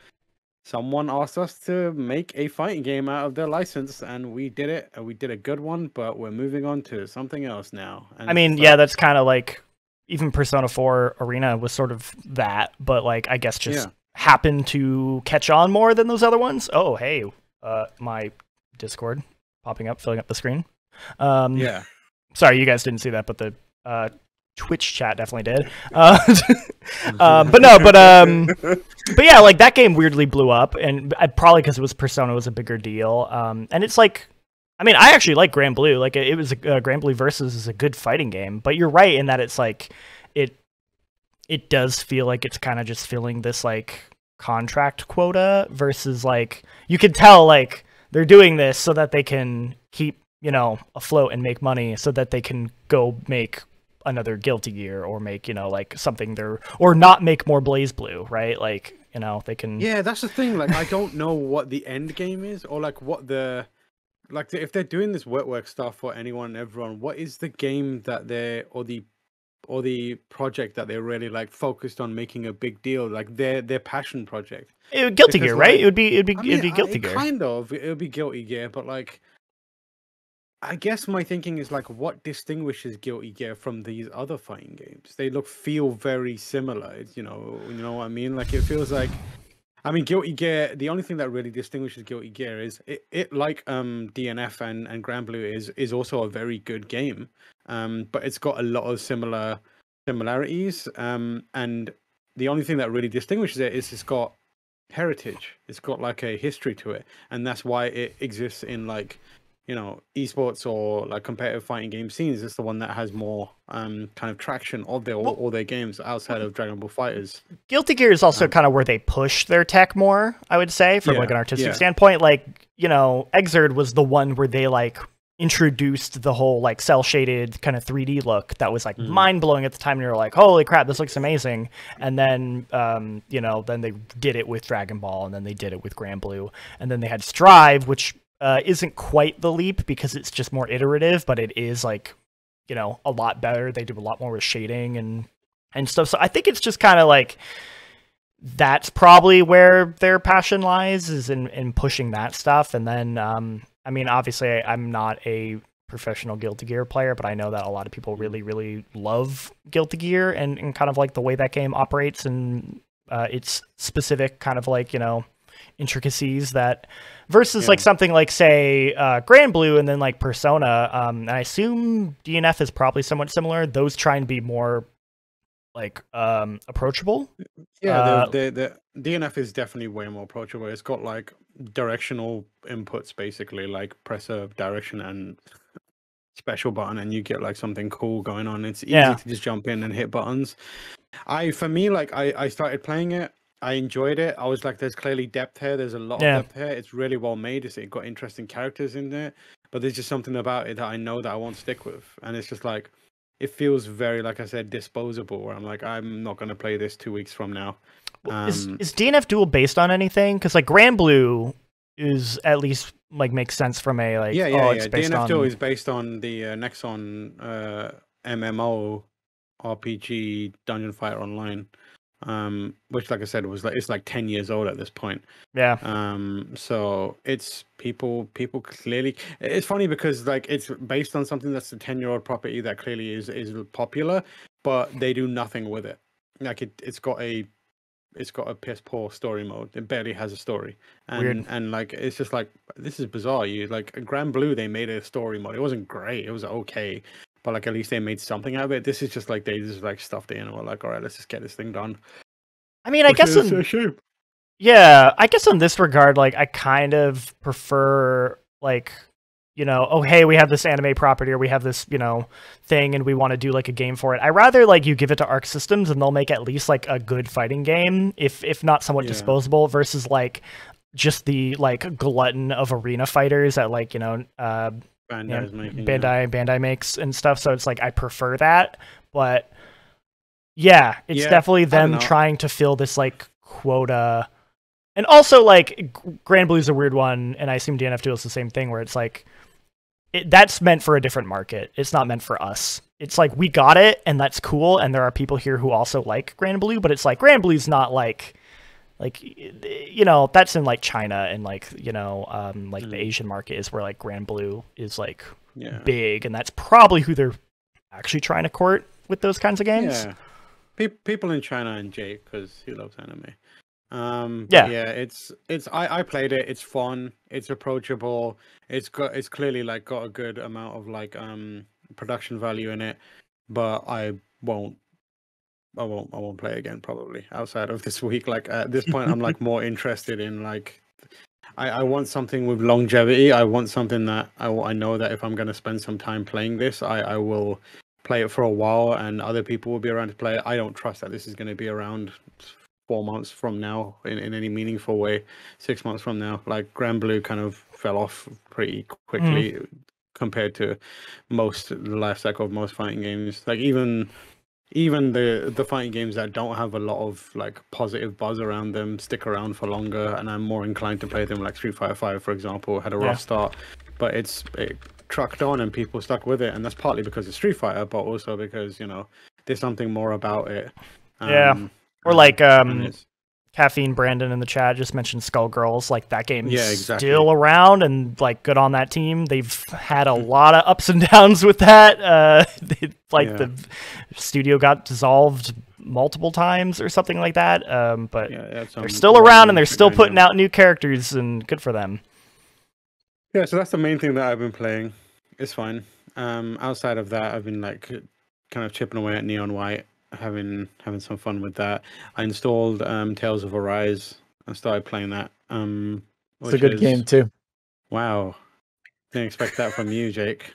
someone asked us to make a fighting game out of their license, and we did it, and we did a good one, but we're moving on to something else now. And I mean, yeah, that's kind of like, even Persona 4 Arena was sort of that, but like, I guess just happened to catch on more than those other ones. Oh, hey, my Discord popping up, filling up the screen. Yeah. Sorry, you guys didn't see that, but the Twitch chat definitely did. But yeah, like that game weirdly blew up, and probably because it was Persona was a bigger deal. And it's like, I mean, I actually like Grand Blue. Like it was Grand Blue Versus is a good fighting game, but you're right in that it's like it does feel like it's kind of just filling this like contract quota versus like you can tell like they're doing this so that they can keep, you know, afloat and make money so that they can go make another Guilty Gear or make, you know, like something or not make more Blaze Blue, right? Like, you know, they can. Yeah, that's the thing. Like, I don't know what the end game is, or like what if they're doing this work stuff for anyone and everyone, what is the game that they're or the project that they're really like focused on making a big deal, like their passion project? Guilty Gear, right? It'd be Guilty Gear. Kind of, it would be Guilty Gear, but like, I guess my thinking is like, what distinguishes Guilty Gear from these other fighting games? They feel very similar. It's, you know what I mean? Like it feels like, I mean, Guilty Gear. The only thing that really distinguishes Guilty Gear is it like DNF and Grand Blue is also a very good game, but it's got a lot of similarities. And the only thing that really distinguishes it is it's got heritage. It's got like a history to it, and that's why it exists in like, you know, esports or like competitive fighting game scenes. It's the one that has more kind of traction of all their games outside of Dragon Ball FighterZ. Guilty Gear is also kind of where they push their tech more, I would say, from like an artistic standpoint. Like, you know, Xrd was the one where they like introduced the whole like cell shaded kind of 3D look that was like mind blowing at the time. And you're like, holy crap, this looks amazing. And then, you know, then they did it with Dragon Ball, and then they did it with Grand Blue, and then they had Strive, which isn't quite the leap because it's just more iterative, but it is like, you know, a lot better. They do a lot more with shading and stuff. So I think it's just kind of like that's probably where their passion lies, is in pushing that stuff. And then, I mean, obviously I'm not a professional Guilty Gear player, but I know that a lot of people really, really love Guilty Gear and kind of like the way that game operates and its specific kind of like, you know, intricacies that versus like something like say Grand Blue and then like Persona, and I assume DNF is probably somewhat similar. Those try and be more like approachable. Yeah, the DNF is definitely way more approachable. It's got like directional inputs, basically like press a direction and special button and you get like something cool going on. It's easy to just jump in and hit buttons. I started playing it. I enjoyed it. I was like, there's clearly depth here. There's a lot of depth here. It's really well made. It's got interesting characters in there. But there's just something about it that I know that I won't stick with. And it's just like, it feels very, like I said, disposable. Where I'm like, I'm not going to play this 2 weeks from now. Is DNF Duel based on anything? Because like Grand Blue is at least like makes sense from a like. It's based DNF on... Duel is based on the Nexon MMO RPG Dungeon Fighter Online. Which, like I said, it's like 10 years old at this point. Yeah. So it's people clearly. It's funny because like it's based on something that's a 10-year-old property that clearly is popular, but they do nothing with it. Like it's got a piss poor story mode. It barely has a story, and like it's just like, this is bizarre. You like Grand Blue, they made a story mode. It wasn't great. It was okay. But like at least they made something out of it. This is just like they just like stuffed it in and were like, all right, let's just get this thing done. I mean, I guess yeah, I guess in this regard, like I kind of prefer like, you know, oh hey, we have this anime property or we have this, you know, thing and we want to do like a game for it. I rather like you give it to Arc Systems and they'll make at least like a good fighting game, if not somewhat disposable, versus like just the like glutton of arena fighters that like, you know, Bandai makes and stuff, so it's like I prefer that, but it's definitely them trying to fill this like quota. And also like Grand Blue's a weird one, and I assume DNF Duel is the same thing, where it's like that's meant for a different market. It's not meant for us. It's like we got it and that's cool, and there are people here who also like Grand Blue, but it's like Grand Blue's not like, you know, that's in like China and like, you know, like the Asian market is where like Grand Blue is like big, and that's probably who they're actually trying to court with those kinds of games. Yeah, people in China and Jake, because he loves anime. I played it. It's fun. It's approachable. It's clearly like got a good amount of like production value in it, but I won't play again probably outside of this week. Like at this point, I'm like more interested in like I want something with longevity. I want something that I know that if I'm going to spend some time playing this, I will play it for a while, and other people will be around to play it. I don't trust that this is going to be around 4 months from now in any meaningful way. 6 months from now, like Grand Blue kind of fell off pretty quickly compared to the life cycle of most fighting games. Like even the fighting games that don't have a lot of like positive buzz around them stick around for longer, and I'm more inclined to play them. Like Street Fighter 5, for example, had a rough start, but it trucked on and people stuck with it, and that's partly because it's Street Fighter, but also because there's something more about it. Or like Caffeine Brandon in the chat just mentioned Skullgirls. Like that game is still around and like good on that team. They've had a lot of ups and downs with that. The studio got dissolved multiple times or something like that. But they're still around and they're still putting out new characters, and good for them. Yeah, so that's the main thing that I've been playing. It's fine. Outside of that, I've been like kind of chipping away at Neon White. Having some fun with that. I installed Tales of Arise and started playing that. It's a good game too. Wow, didn't expect that from you, Jake.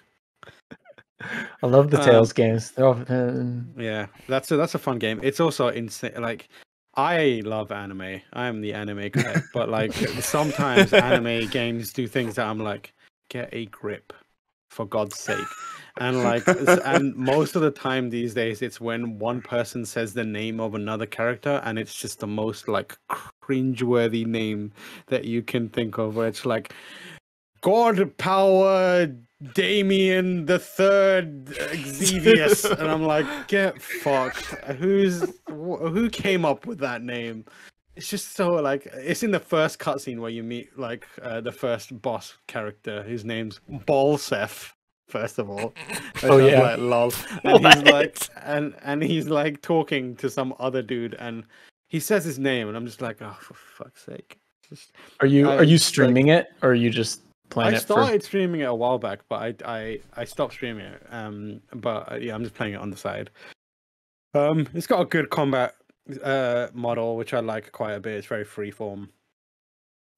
I love the Tales games. Yeah, that's a fun game. It's also insane. Like I love anime. I am the anime guy, but like sometimes anime games do things that I'm like, get a grip, for God's sake. And like, and most of the time these days, it's when one person says the name of another character, and it's just the most like cringeworthy name that you can think of. Where it's like, God Power Damien the Third Xevious, and I'm like, get fucked. Who came up with that name? It's just so like, it's in the first cutscene where you meet like the first boss character, whose name's Balsef. First of all, like, lol. And he's like, and he's like talking to some other dude, and he says his name, and I'm just like, oh, for fuck's sake! Are you streaming it, or are you just playing it? I started streaming it a while back, but I stopped streaming it. But yeah, I'm just playing it on the side. It's got a good combat model, which I like quite a bit. It's very freeform.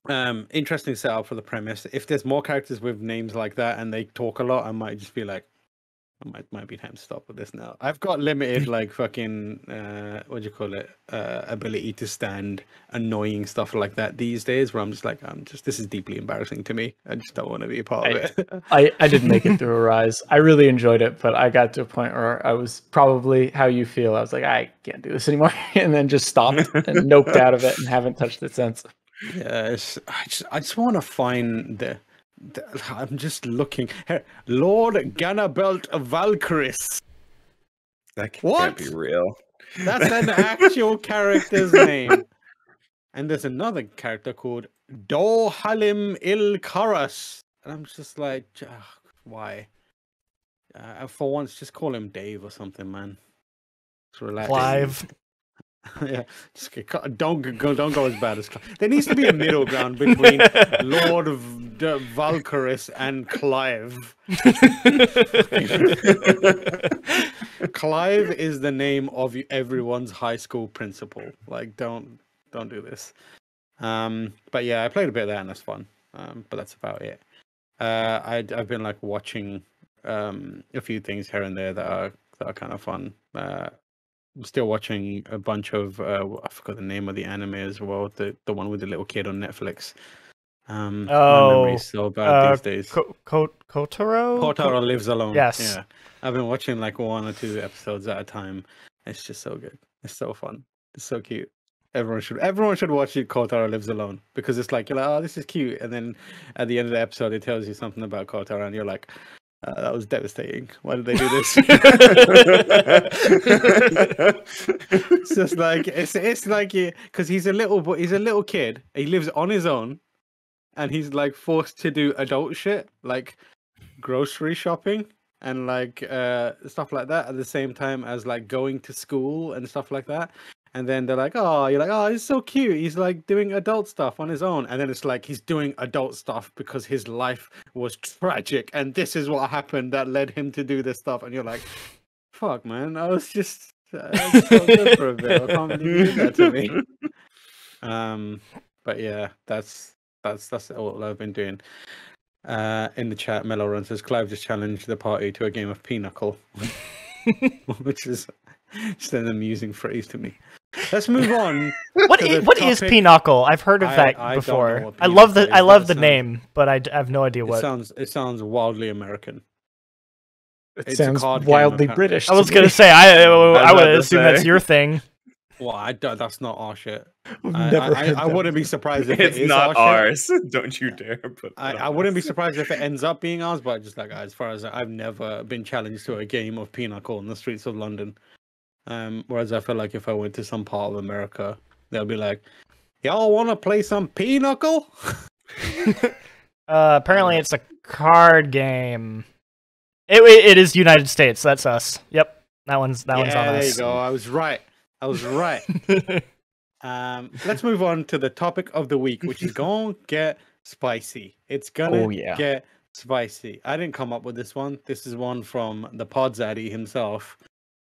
Interesting setup for the premise. If there's more characters with names like that and they talk a lot, I might just be like, might be time to stop with this now. I've got limited like fucking ability to stand annoying stuff like that these days, where I'm just like, this is deeply embarrassing to me. I just don't want to be a part of it. I didn't make it through Arise. I really enjoyed it, but I got to a point where I was probably how you feel. I was like, I can't do this anymore, and then just stopped and noped out of it and haven't touched it since. Yeah, I just want to find I'm just looking here. Lord Ganabelt Valkyris. That can't be real. That's an actual character's name. And there's another character called Dohalim Ilkaras. And I'm just like, why? For once, just call him Dave or something, man. Just relax. Clive. Yeah, just don't go as bad as Clive. There needs to be a middle ground between Lord of Valkyris and Clive. Clive is the name of everyone's high school principal. Like, don't do this. But yeah, I played a bit of that and that's fun. But that's about it. I've been like watching a few things here and there that are kind of fun. I'm still watching a bunch of I forgot the name of the anime as well. The one with the little kid on Netflix. My memory's so bad these days. Kotaro? Kotaro Lives Alone. Yes. Yeah. I've been watching like 1 or 2 episodes at a time. It's just so good. It's so fun. It's so cute. Everyone should watch it. Kotaro Lives Alone, because it's like, you're like, oh, this is cute, and then at the end of the episode it tells you something about Kotaro and you're like, that was devastating. Why did they do this? It's just like it's like, because he's a little kid. He lives on his own, and he's like forced to do adult shit like grocery shopping and like stuff like that at the same time as like going to school and stuff like that. And then they're like, oh, you're like, oh, he's so cute. He's like doing adult stuff on his own. And then it's like he's doing adult stuff because his life was tragic. And this is what happened that led him to do this stuff. And you're like, fuck, man. I was just so good for a bit. I can't believe you did that to me. But yeah, that's all I've been doing. In the chat, Mellow Run says, Clive just challenged the party to a game of Pinochle. Which is just an amusing phrase to me. Let's move on. What is Pinochle? I've heard of that before. I love the name, but I have no idea what. It sounds wildly American. It sounds wildly British. I was gonna say I would assume that's your thing. Well, that's not our shit. I wouldn't be surprised if it's not ours. Don't you dare put. I wouldn't be surprised if it ends up being ours, but just like as far as I've never been challenged to a game of Pinochle in the streets of London. Whereas I feel like if I went to some part of America, they'll be like, "Y'all want to play some Pinochle?" Apparently, it's a card game. It is United States. That's us. Yep, that one's on us. There you go. I was right. Let's move on to the topic of the week, which is gonna get spicy. It's gonna get spicy. I didn't come up with this one. This is one from the Podzaddy himself.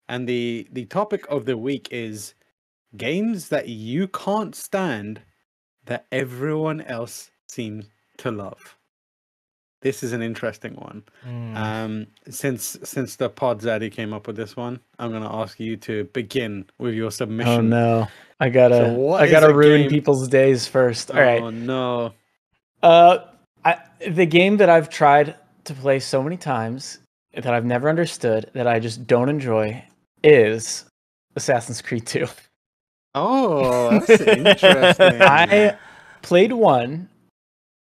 And the topic of the week is games that you can't stand that everyone else seems to love. This is an interesting one. Since the Podzaddy came up with this one, I'm gonna ask you to begin with your submission. Oh no, I gotta ruin people's days first. All right. Oh no. The game that I've tried to play so many times that I've never understood, that I just don't enjoy, is Assassin's Creed 2. Oh, that's interesting. I played one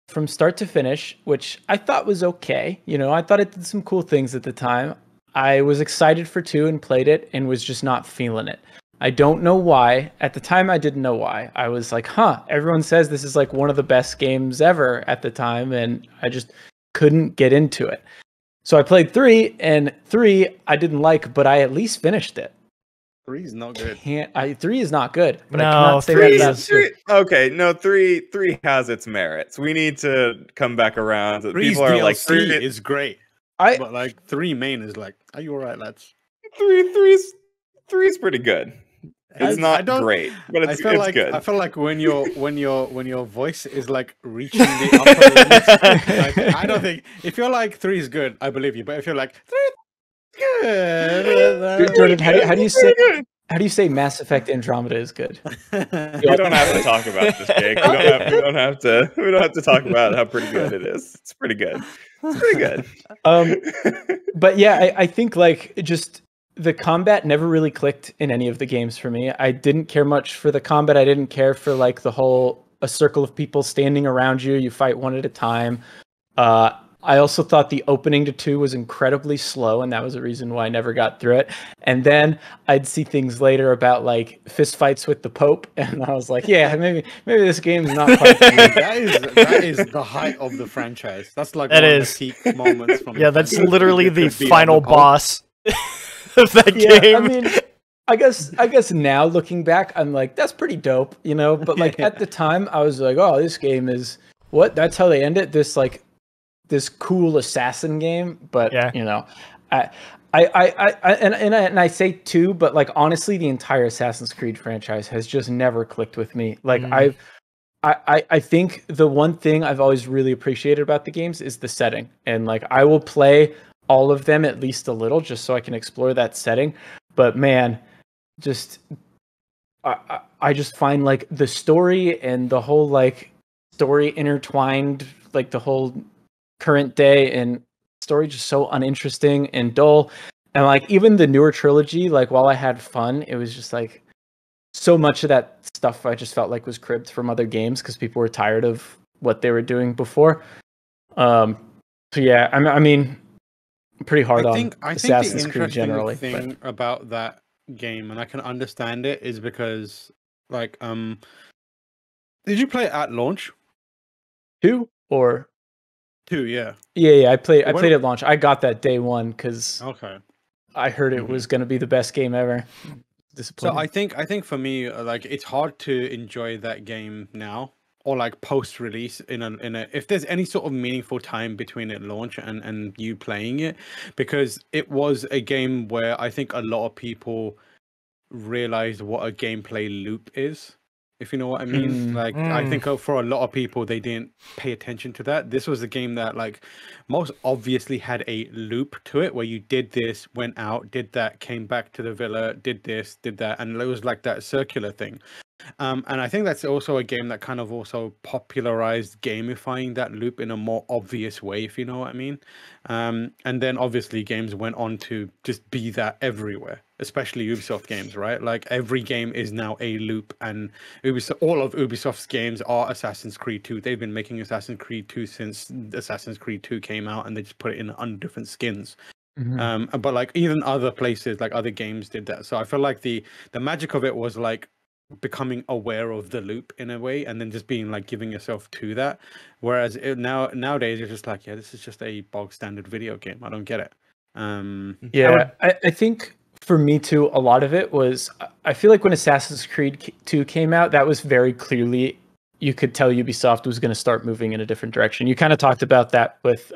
from start to finish, which I thought was okay. You know, I thought it did some cool things at the time. I was excited for 2 and played it and was just not feeling it. I don't know why. At the time, I didn't know why. I was like, everyone says this is like one of the best games ever at the time, and I just couldn't get into it. So I played 3, and 3 I didn't like, but I at least finished it. 3 is not good. 3 is not good. But no, I cannot say 3 that's three. Okay, no, 3 has its merits. We need to come back around. People are DLC like 3 is great. But like 3 main is like, are you alright, lads? 3's pretty good. It's not great, but it's good. I feel like when your voice is like reaching the upper limits, like, I don't think if you're like 3 is good, I believe you. But if you're like 3 is good, Jordan, how do you say Mass Effect Andromeda is good? We don't have to talk about this, Jake. We don't have to talk about how pretty good it is. It's pretty good. It's pretty good. But yeah, I think like just the combat never really clicked in any of the games for me. I didn't care much for the combat. I didn't care for like the whole a circle of people standing around you. You fight one at a time. I also thought the opening to 2 was incredibly slow, and that was a reason why I never got through it. And then I'd see things later about like fist fights with the Pope, and I was like, yeah, maybe this game's not quite for me. That is the height of the franchise. That's like one of the peak moments from that's literally the final boss of that game. I mean, I guess now looking back, I'm like, that's pretty dope, you know. But like at the time, I was like, oh, this game is what? That's how they end it. This cool assassin game, but you know, I say 2, but like honestly, the entire Assassin's Creed franchise has just never clicked with me. Like I think the one thing I've always really appreciated about the games is the setting, and like I will play all of them at least a little just so I can explore that setting. But man, just I just find like the story and the whole like story intertwined, like the whole current day and story just so uninteresting and dull. And like even the newer trilogy, like while I had fun, it was just like so much of that stuff I just felt like was cribbed from other games because people were tired of what they were doing before. So yeah, I mean, I'm pretty hard on Assassin's Creed generally. The interesting thing about that game, and I can understand it, is because like did you play it at launch? 2 or 2, yeah. Yeah. I played at launch. I got that day 1 because okay. I heard it was going to be the best game ever. disappointing. So I think for me, like it's hard to enjoy that game now or like post release in a if there's any sort of meaningful time between it launch and you playing it, because it was a game where I think a lot of people realized what a gameplay loop is, if you know what I mean. Like I think for a lot of people they didn't pay attention to that. This was a game that like most obviously had a loop to it where you did this, went out, did that, came back to the villa, did this, did that, and it was like that circular thing. And I think that's also a game that kind of also popularized gamifying that loop in a more obvious way, if you know what I mean. And then obviously games went on to just be that everywhere, especially Ubisoft games, right? Like every game is now a loop, and all of Ubisoft's games are Assassin's Creed 2. They've been making Assassin's Creed 2 since Assassin's Creed 2 came out, and they just put it in on different skins. But like even other places, like other games did that. So I feel like the magic of it was like becoming aware of the loop in a way, and then just being like giving yourself to that. Whereas nowadays you're just like, yeah, this is just a bog standard video game. I don't get it. I think for me too, a lot of it was, I feel like when Assassin's Creed 2 came out, that was very clearly, you could tell Ubisoft was going to start moving in a different direction. You kind of talked about that with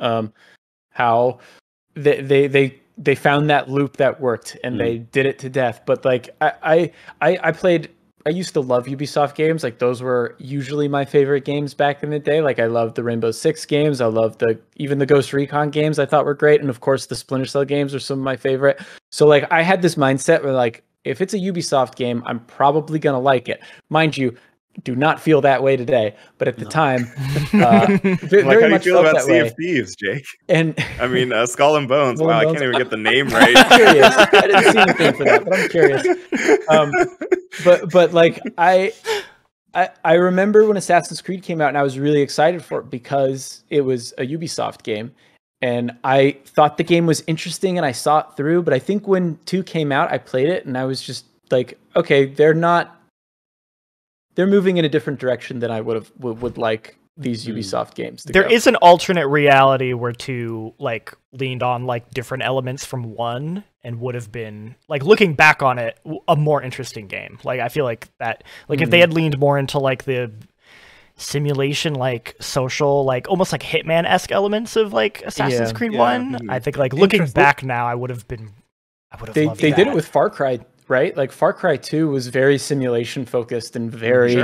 how they found that loop that worked and they did it to death. But like I used to love Ubisoft games. Like those were usually my favorite games back in the day. Like I loved the Rainbow Six games. I loved even the Ghost Recon games I thought were great. And of course the Splinter Cell games are some of my favorite. So like I had this mindset where like, if it's a Ubisoft game, I'm probably going to like it. Mind you, do not feel that way today, but at the time, very like how do you much feel felt about that Sea way. of Thieves, Jake? And I mean, Skull and Bones. Skull Wow, and I Bones. can't even get the name right. I'm curious. I didn't see anything for that, but I'm curious. But like I remember when Assassin's Creed came out, and I was really excited for it because it was a Ubisoft game, and I thought the game was interesting, and I saw it through. But I think when 2 came out, I played it, and I was just like, okay, they're moving in a different direction than I would like these Ubisoft games to There go. is an alternate reality where 2 like leaned on like different elements from 1 and would have been, like, looking back on it, a more interesting game. Like I feel like that, like if they had leaned more into like the simulation, like social, like almost like Hitman-esque elements of like Assassin's Creed 1, I think like looking back now, I would have loved They that. did it with Far Cry, right? Like Far Cry 2 was very simulation focused and very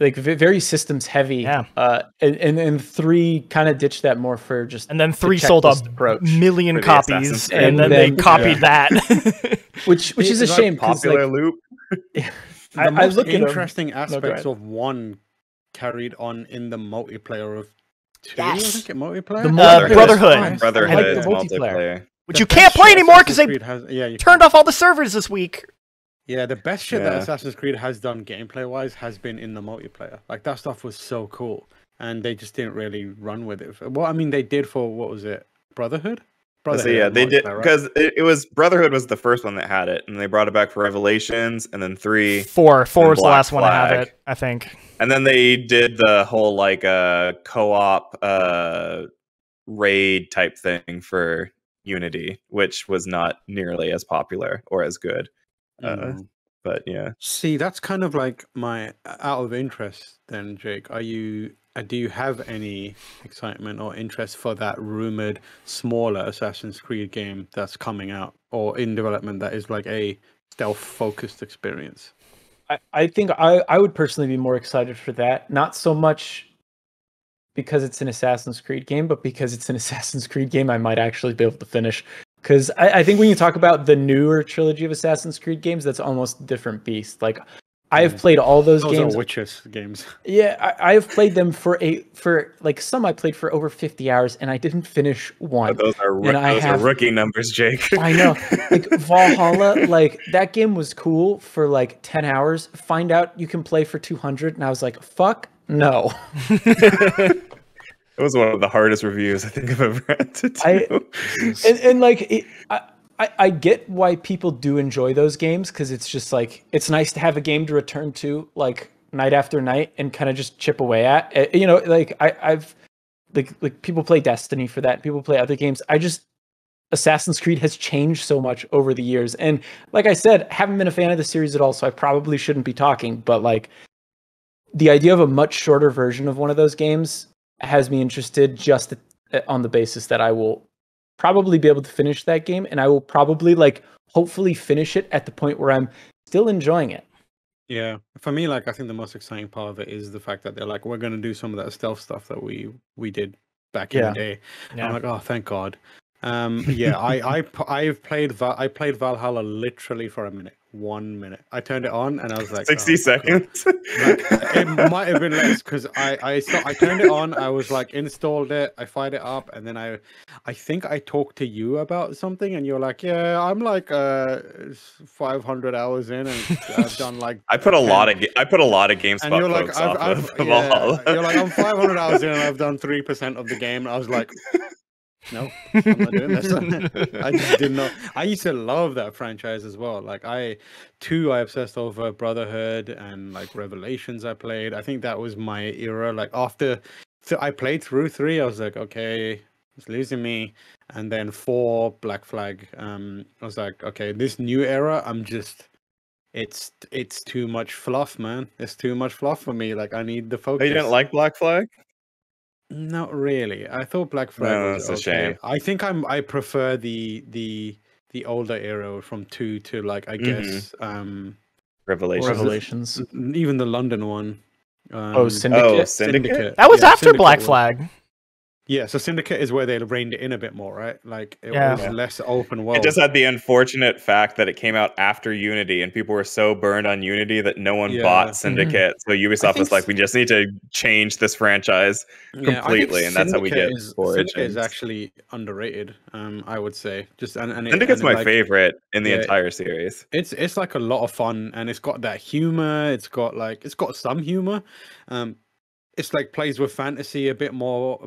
like very systems heavy. And 3 kind of ditched that more for just, and then 3 sold a million copies, and then they copied that, which is a shame. Popular like, loop. The most interesting aspects of 1 carried on in the multiplayer of 2. I think it multiplayer. The Brotherhood. Brotherhood I like the multiplayer. Which you can't play anymore because they turned off all the servers this week. Yeah, the best shit that Assassin's Creed has done gameplay-wise has been in the multiplayer. Like, that stuff was so cool, and they just didn't really run with it. Well, I mean, they did for, what was it, Brotherhood? So yeah, they did, because it was, Brotherhood was the first one that had it, and they brought it back for Revelations, and then 3. 4 was the last one to have it, I think. And then they did the whole, like, co-op raid type thing for Unity, which was not nearly as popular or as good. But yeah. See, that's kind of like my out of interest then, Jake. Do you have any excitement or interest for that rumored smaller Assassin's Creed game that's coming out or in development that is like a stealth-focused experience? I think I would personally be more excited for that. Not so much because it's an Assassin's Creed game, but because it's an Assassin's Creed game I might actually be able to finish. Because I think when you talk about the newer trilogy of Assassin's Creed games, that's almost a different beast. Like, I have played all those games. Those are Witcher's games. Yeah, I have played them for like some I played for over 50 hours, and I didn't finish one. Those are rookie numbers, Jake. I know. Like, Valhalla, like, that game was cool for like 10 hours. Find out you can play for 200, and I was like, fuck no. It was one of the hardest reviews I think I've ever had to do. I get why people do enjoy those games, because it's just like, it's nice to have a game to return to like night after night and kind of just chip away at. You know, like I've like people play Destiny for that. People play other games. Assassin's Creed has changed so much over the years. And like I said, haven't been a fan of the series at all, so I probably shouldn't be talking. But like the idea of a much shorter version of one of those games has me interested just on the basis that I will probably be able to finish that game, and I will probably like hopefully finish it at the point where I'm still enjoying it. Yeah, for me, like I think the most exciting part of it is the fact that they're like, we're going to do some of that stealth stuff that we did back in the day. Yeah. I'm like, oh, thank God. Yeah, I played Valhalla literally for a minute, 1 minute. I turned it on and I was like, 60 seconds. Like, it might have been less because I turned it on. I was like, installed it, I fired it up, and then I think I talked to you about something, and you're like, yeah, I'm like 500 hours in, and I've done like I put a lot of GameSpot and you're like, folks off of Valhalla. You're like, I'm 500 hours in, and I've done 3% of the game. And I was like, no, I'm not doing this. I just did not. I used to love that franchise as well. Like I obsessed over Brotherhood and like Revelations. I played. I think that was my era. Like after I played through 3, I was like, okay, it's losing me. And then 4, Black Flag. I was like, okay, this new era, it's too much fluff, man. It's too much fluff for me. Like I need the focus. Oh, you didn't like Black Flag? Not really. I thought Black Flag was that's okay. a shame. I think I prefer the older era from 2 to like I guess Revelations. even the London one. Syndicate. Syndicate. That was Yeah, after Syndicate Black was- Flag. Yeah, so Syndicate is where they reined it in a bit more, right? Like it Yeah. was less open world. It just had the unfortunate fact that it came out after Unity, and people were so burned on Unity that no one Yeah. bought Syndicate. So Ubisoft was think like, we just need to change this franchise Yeah, I think completely, and that's how we get Syndicate Origins. is actually underrated. I would say just and Syndicate's my like, favorite in the yeah, entire series. It's like a lot of fun, and it's got that humor. It's got some humor. It's like plays with fantasy a bit more,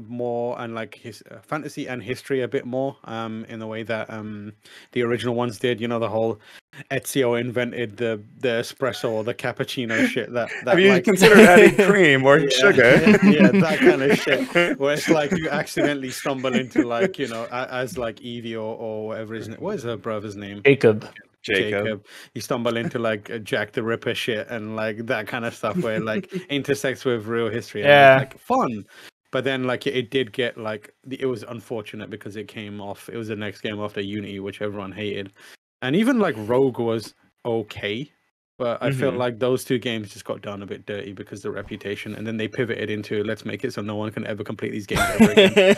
and like his fantasy and history a bit more. In the way that the original ones did. You know, the whole Ezio invented the espresso or the cappuccino shit. That Have you like, considered adding cream or sugar? Yeah, that kind of shit. Where it's like you accidentally stumble into like as like Evie or whatever his name. What is her brother's name? Jacob. You stumble into like Jack the Ripper shit and like that kind of stuff where like intersects with real history. And Yeah. it's, like fun. But then like it did get like it was unfortunate because it was the next game after Unity, which everyone hated. And even like Rogue was okay. But I feel like those 2 games just got done a bit dirty because of the reputation, and then they pivoted into let's make it so no one can ever complete these games ever again.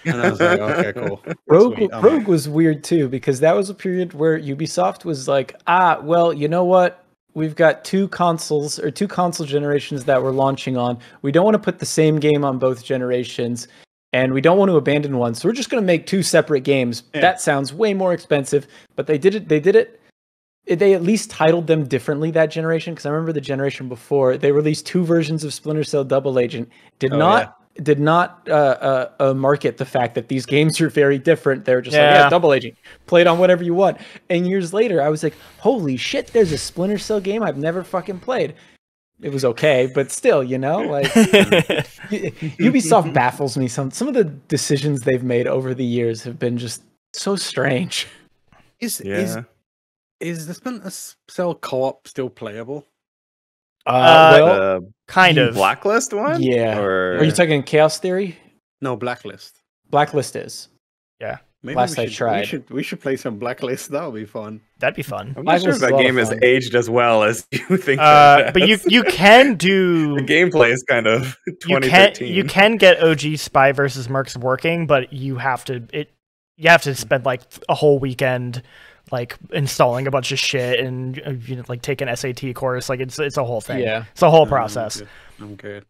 And I was like, okay, cool. Rogue was weird too, because that was a period where Ubisoft was like, well, you know what? We've got 2 console generations that we're launching on. We don't want to put the same game on both generations, and we don't want to abandon one. So we're just going to make 2 separate games. Yeah. That sounds way more expensive, but they did it. They at least titled them differently that generation, because I remember the generation before they released 2 versions of Splinter Cell Double Agent. Did not market the fact that these games are very different. They were just like, Double Agent, play it on whatever you want. And years later, I was like, holy shit, there's a Splinter Cell game I've never fucking played. It was okay, but still, like Ubisoft baffles me. Some of the decisions they've made over the years have been just so strange. Is the Splinter Cell co-op still playable? Kind of. Blacklist one? Yeah. Or... Are you talking Chaos Theory? No, Blacklist. Blacklist is. Yeah. Maybe Last I tried. We should play some Blacklist. That would be fun. That'd be fun. I'm not sure if that game has aged as well as you think. But you can do the gameplay is kind of 2013. You can get OG Spy versus Mercs working, but you have to spend like a whole weekend like installing a bunch of shit and like take an SAT course. Like it's a whole thing. Yeah, it's a whole process. I'm good.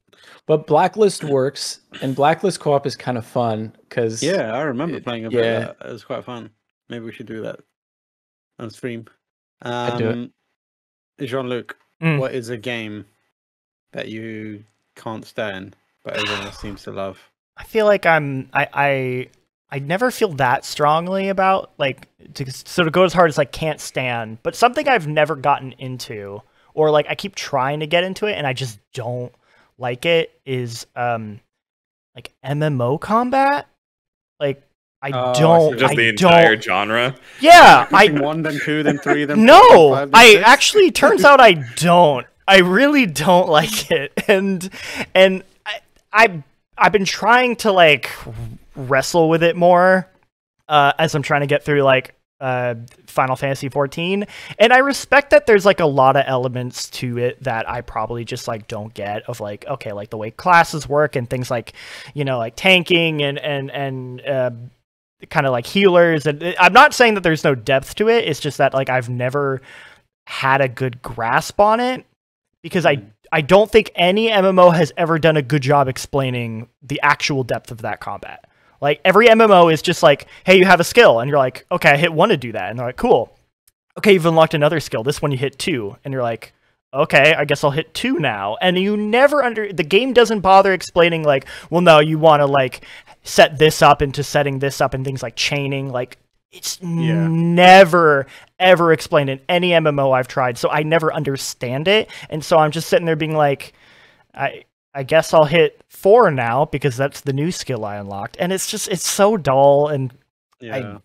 But Blacklist works, and Blacklist co-op is kind of fun because I remember playing a bit of that. It was quite fun. Maybe we should do that on stream. I'd do it. Jean-Luc, what is a game that you can't stand but everyone else seems to love? I feel like I never feel that strongly about like to sort of go as hard as like can't stand, but something I've never gotten into, or like I keep trying to get into it and I just don't like it, is like MMO combat. Like I Oh, I don't. see. Just I the don't. entire genre. Yeah, One, then two, then three, then no. four, then five, then I six? actually turns out I don't. I really don't like it, and I've been trying to like wrestle with it more as I'm trying to get through like Final Fantasy 14, and I respect that there's like a lot of elements to it that I probably just like don't get, of like, okay, like the way classes work and things like, you know, like tanking and kind of like healers, and I'm not saying that there's no depth to it, it's just that like I've never had a good grasp on it, because I don't think any MMO has ever done a good job explaining the actual depth of that combat. Like, every MMO is just like, hey, you have a skill, and you're like, okay, I hit 1 to do that, and they're like, cool. Okay, you've unlocked another skill. This one you hit 2, and you're like, okay, I guess I'll hit 2 now. And you never the game doesn't bother explaining like, well, no, you want to like set this up into setting this up and things like chaining. Like, it's never ever explained in any MMO I've tried, so I never understand it. And so I'm just sitting there being like, I guess I'll hit 4 now because that's the new skill I unlocked. And it's just, it's so dull, and I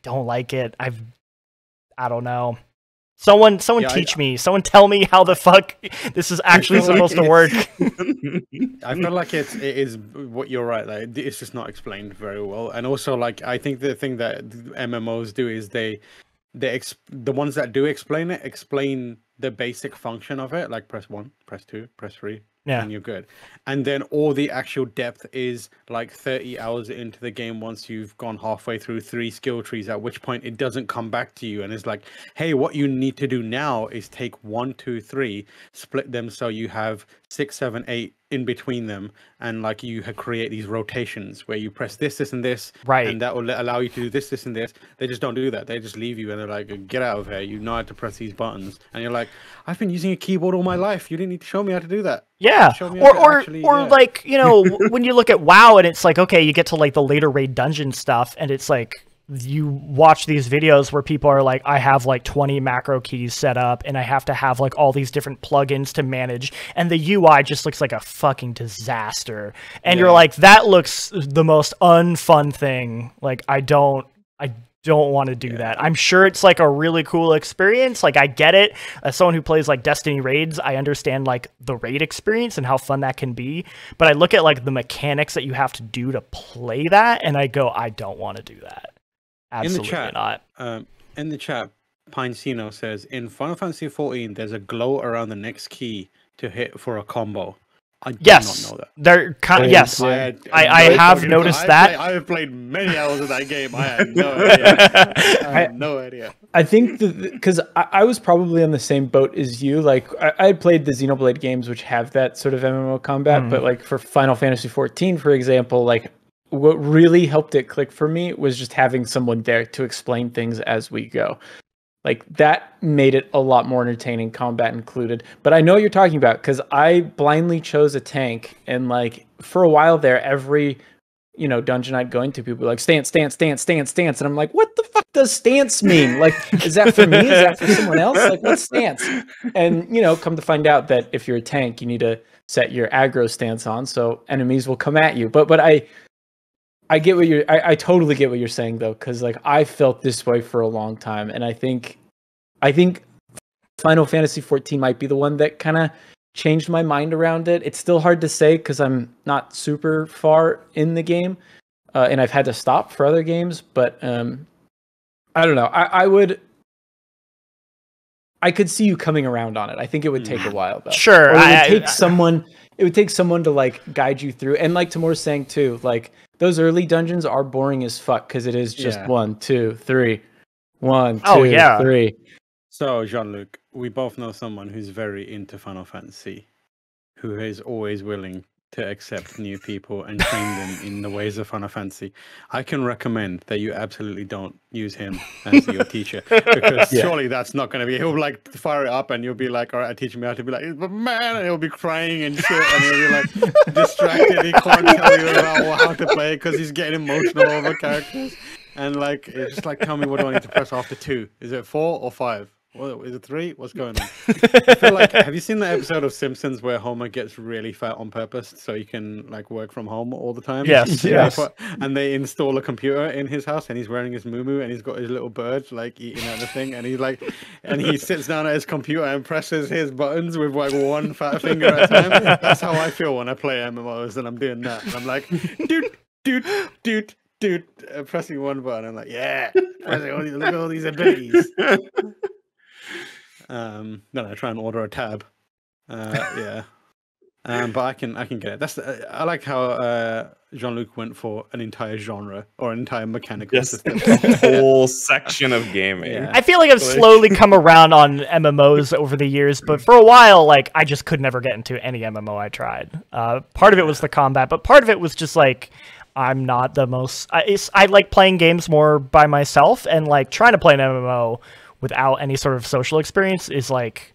don't like it. I don't know. Someone teach me. Someone tell me how the fuck this is actually supposed to work. I feel like it is what you're right. Like, it's just not explained very well. And also, like, I think the thing that MMOs do is the ones that do explain it explain the basic function of it, like press 1, press 2, press 3. Yeah. And you're good. And then all the actual depth is like 30 hours into the game once you've gone halfway through 3 skill trees, at which point it doesn't come back to you and it's like, hey, what you need to do now is take 1, 2, 3, split them so you have 6, 7, 8 in between them, and like you create these rotations where you press this, this, and this, right, and that will allow you to do this, this, and this. They just don't do that. They just leave you and they're like, get out of here. You know how to press these buttons, and you're like, I've been using a keyboard all my life. You didn't need to show me how to do that. Yeah, or like, you know, when you look at WoW and it's like, okay, you get to like the later raid dungeon stuff, and it's like, you watch these videos where people are like, I have like 20 macro keys set up and I have to have like all these different plugins to manage, and the UI just looks like a fucking disaster. And you're like, that looks the most unfun thing. Like, I don't want to do that. I'm sure it's like a really cool experience. Like, I get it. As someone who plays like Destiny raids, I understand like the raid experience and how fun that can be. But I look at like the mechanics that you have to do to play that, and I go, I don't want to do that. Absolutely not. In the chat, Pinecino says, in Final Fantasy 14, there's a glow around the next key to hit for a combo. I do not know that. They're yes, I have noticed that. I have played many hours of that game. I had no idea. I had no idea. I think because I was probably on the same boat as you. Like, I had played the Xenoblade games, which have that sort of MMO combat, but like for Final Fantasy 14, for example, like, what really helped it click for me was just having someone there to explain things as we go. Like, that made it a lot more entertaining, combat included. But I know what you're talking about, because I blindly chose a tank, and like for a while there, every dungeon I'd go into, people were like, stance, stance, stance, stance, stance, and I'm like, what the fuck does stance mean? Like, is that for me? Is that for someone else? Like, what's stance? And come to find out that if you're a tank, you need to set your aggro stance on, so enemies will come at you. But I get what I totally get what you're saying, though, because like I felt this way for a long time, and I think Final Fantasy 14 might be the one that kind of changed my mind around it. It's still hard to say because I'm not super far in the game, and I've had to stop for other games. But I don't know. I could see you coming around on it. I think it would take a while, though. Sure, or it would take someone to like guide you through, and like Timur's saying too, like, those early dungeons are boring as fuck because it is just 1, 2, 3, 1, 2, 3. So, Jean-Luc, we both know someone who's very into Final Fantasy, who is always willing to accept new people and train them in the ways of Final Fantasy. I can recommend that you absolutely don't use him as your teacher, because surely that's not going to be. He'll like fire it up, and you'll be like, "All right, teach me how to be like, but man," and he'll be crying and shit, and he'll be like distracted. He can't tell you about how to play because he's getting emotional over characters, and like, it's just like, tell me, what do I need to press after 2? Is it 4 or 5? What, is it 3? What's going on? I feel like, have you seen the episode of Simpsons where Homer gets really fat on purpose so he can like work from home all the time? Yes, yes. And they install a computer in his house, and he's wearing his muumuu, and he's got his little bird like eating at the thing, and he's like, and he sits down at his computer and presses his buttons with like one fat finger at a time. That's how I feel when I play MMOs, and I'm doing that. And I'm like, dude, pressing one button. I'm like, yeah, look at all these abilities. Then I try and order a tab. Yeah. But I can get it. I like how Jean-Luc went for an entire genre or an entire mechanical system. A whole section of gaming. Yeah. I feel like I've slowly come around on MMOs over the years, but for a while, like I just could never get into any MMO I tried. Part of it was the combat, but part of it was just like I'm not the most. I like playing games more by myself, and like trying to play an MMO without any sort of social experience is like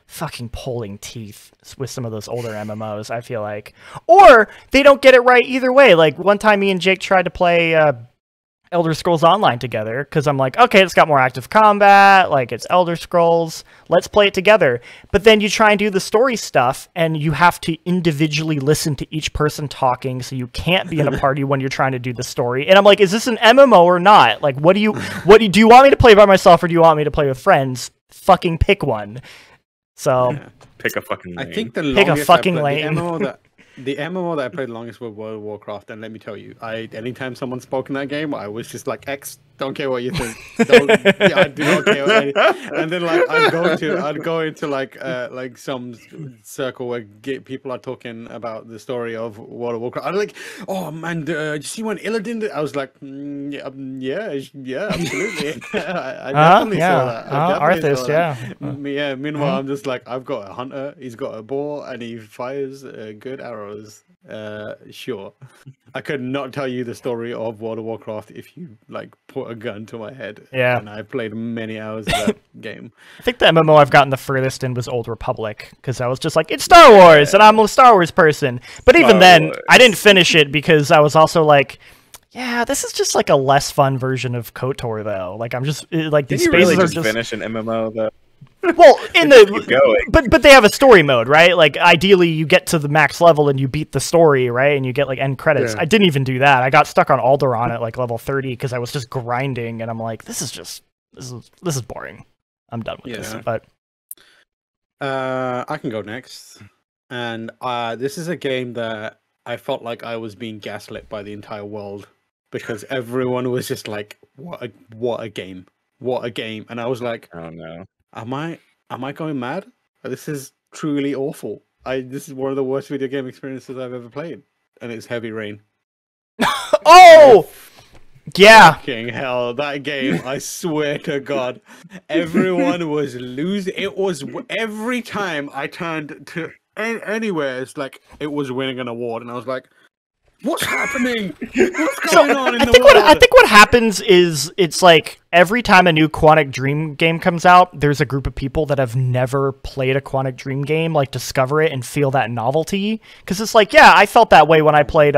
fucking pulling teeth with some of those older MMOs, I feel like. Or they don't get it right either way. Like one time me and Jake tried to play Elder Scrolls Online together because I'm like, okay, it's got more active combat, like it's Elder Scrolls, let's play it together. But then you try and do the story stuff and you have to individually listen to each person talking, so you can't be in a party when you're trying to do the story. And I'm like, is this an MMO or not? Like, do you want me to play by myself or do you want me to play with friends? Fucking pick one. So pick a fucking lane. I think the pick a fucking lane. The MMO that I played longest was World of Warcraft, and let me tell you, anytime someone spoke in that game, I was just like, X, don't care what you think. I do not care. And then like I'd go into like some circle where people are talking about the story of World of Warcraft. I'm like, oh man, did you see when Illidan did? I was like, yeah, absolutely. I definitely saw that. Arthas, yeah. Meanwhile, I'm just like, I've got a hunter, he's got a bow, and he fires good arrows. Sure. I could not tell you the story of World of Warcraft if you like put a gun to my head. Yeah. And I played many hours of that game. I think the MMO I've gotten the furthest in was Old Republic, because I was just like, it's Star Wars, and I'm a Star Wars person. But even then, I didn't finish it because I was also like, yeah, this is just like a less fun version of KOTOR, though. Like, I'm just like these spaces really are just finish an MMO though. Well, but they have a story mode, right? Like ideally you get to the max level and you beat the story, right? And you get like end credits. Yeah. I didn't even do that. I got stuck on Alderaan at like level 30 because I was just grinding, and I'm like, this is boring. I'm done with this. But I can go next. And this is a game that I felt like I was being gaslit by the entire world, because everyone was just like, what a game. What a game. And I was like, oh no. Am I going mad? This is truly awful. This is one of the worst video game experiences I've ever played, and it's Heavy Rain. Oh, yeah. Fucking hell, that game! I swear to God, everyone was losing. It was every time I turned to anywhere, it's like it was winning an award, and I was like, what's happening? What's going on in the world? I think what happens is it's like every time a new Quantic Dream game comes out, there's a group of people that have never played a Quantic Dream game, like discover it and feel that novelty. Because it's like, yeah, I felt that way when I played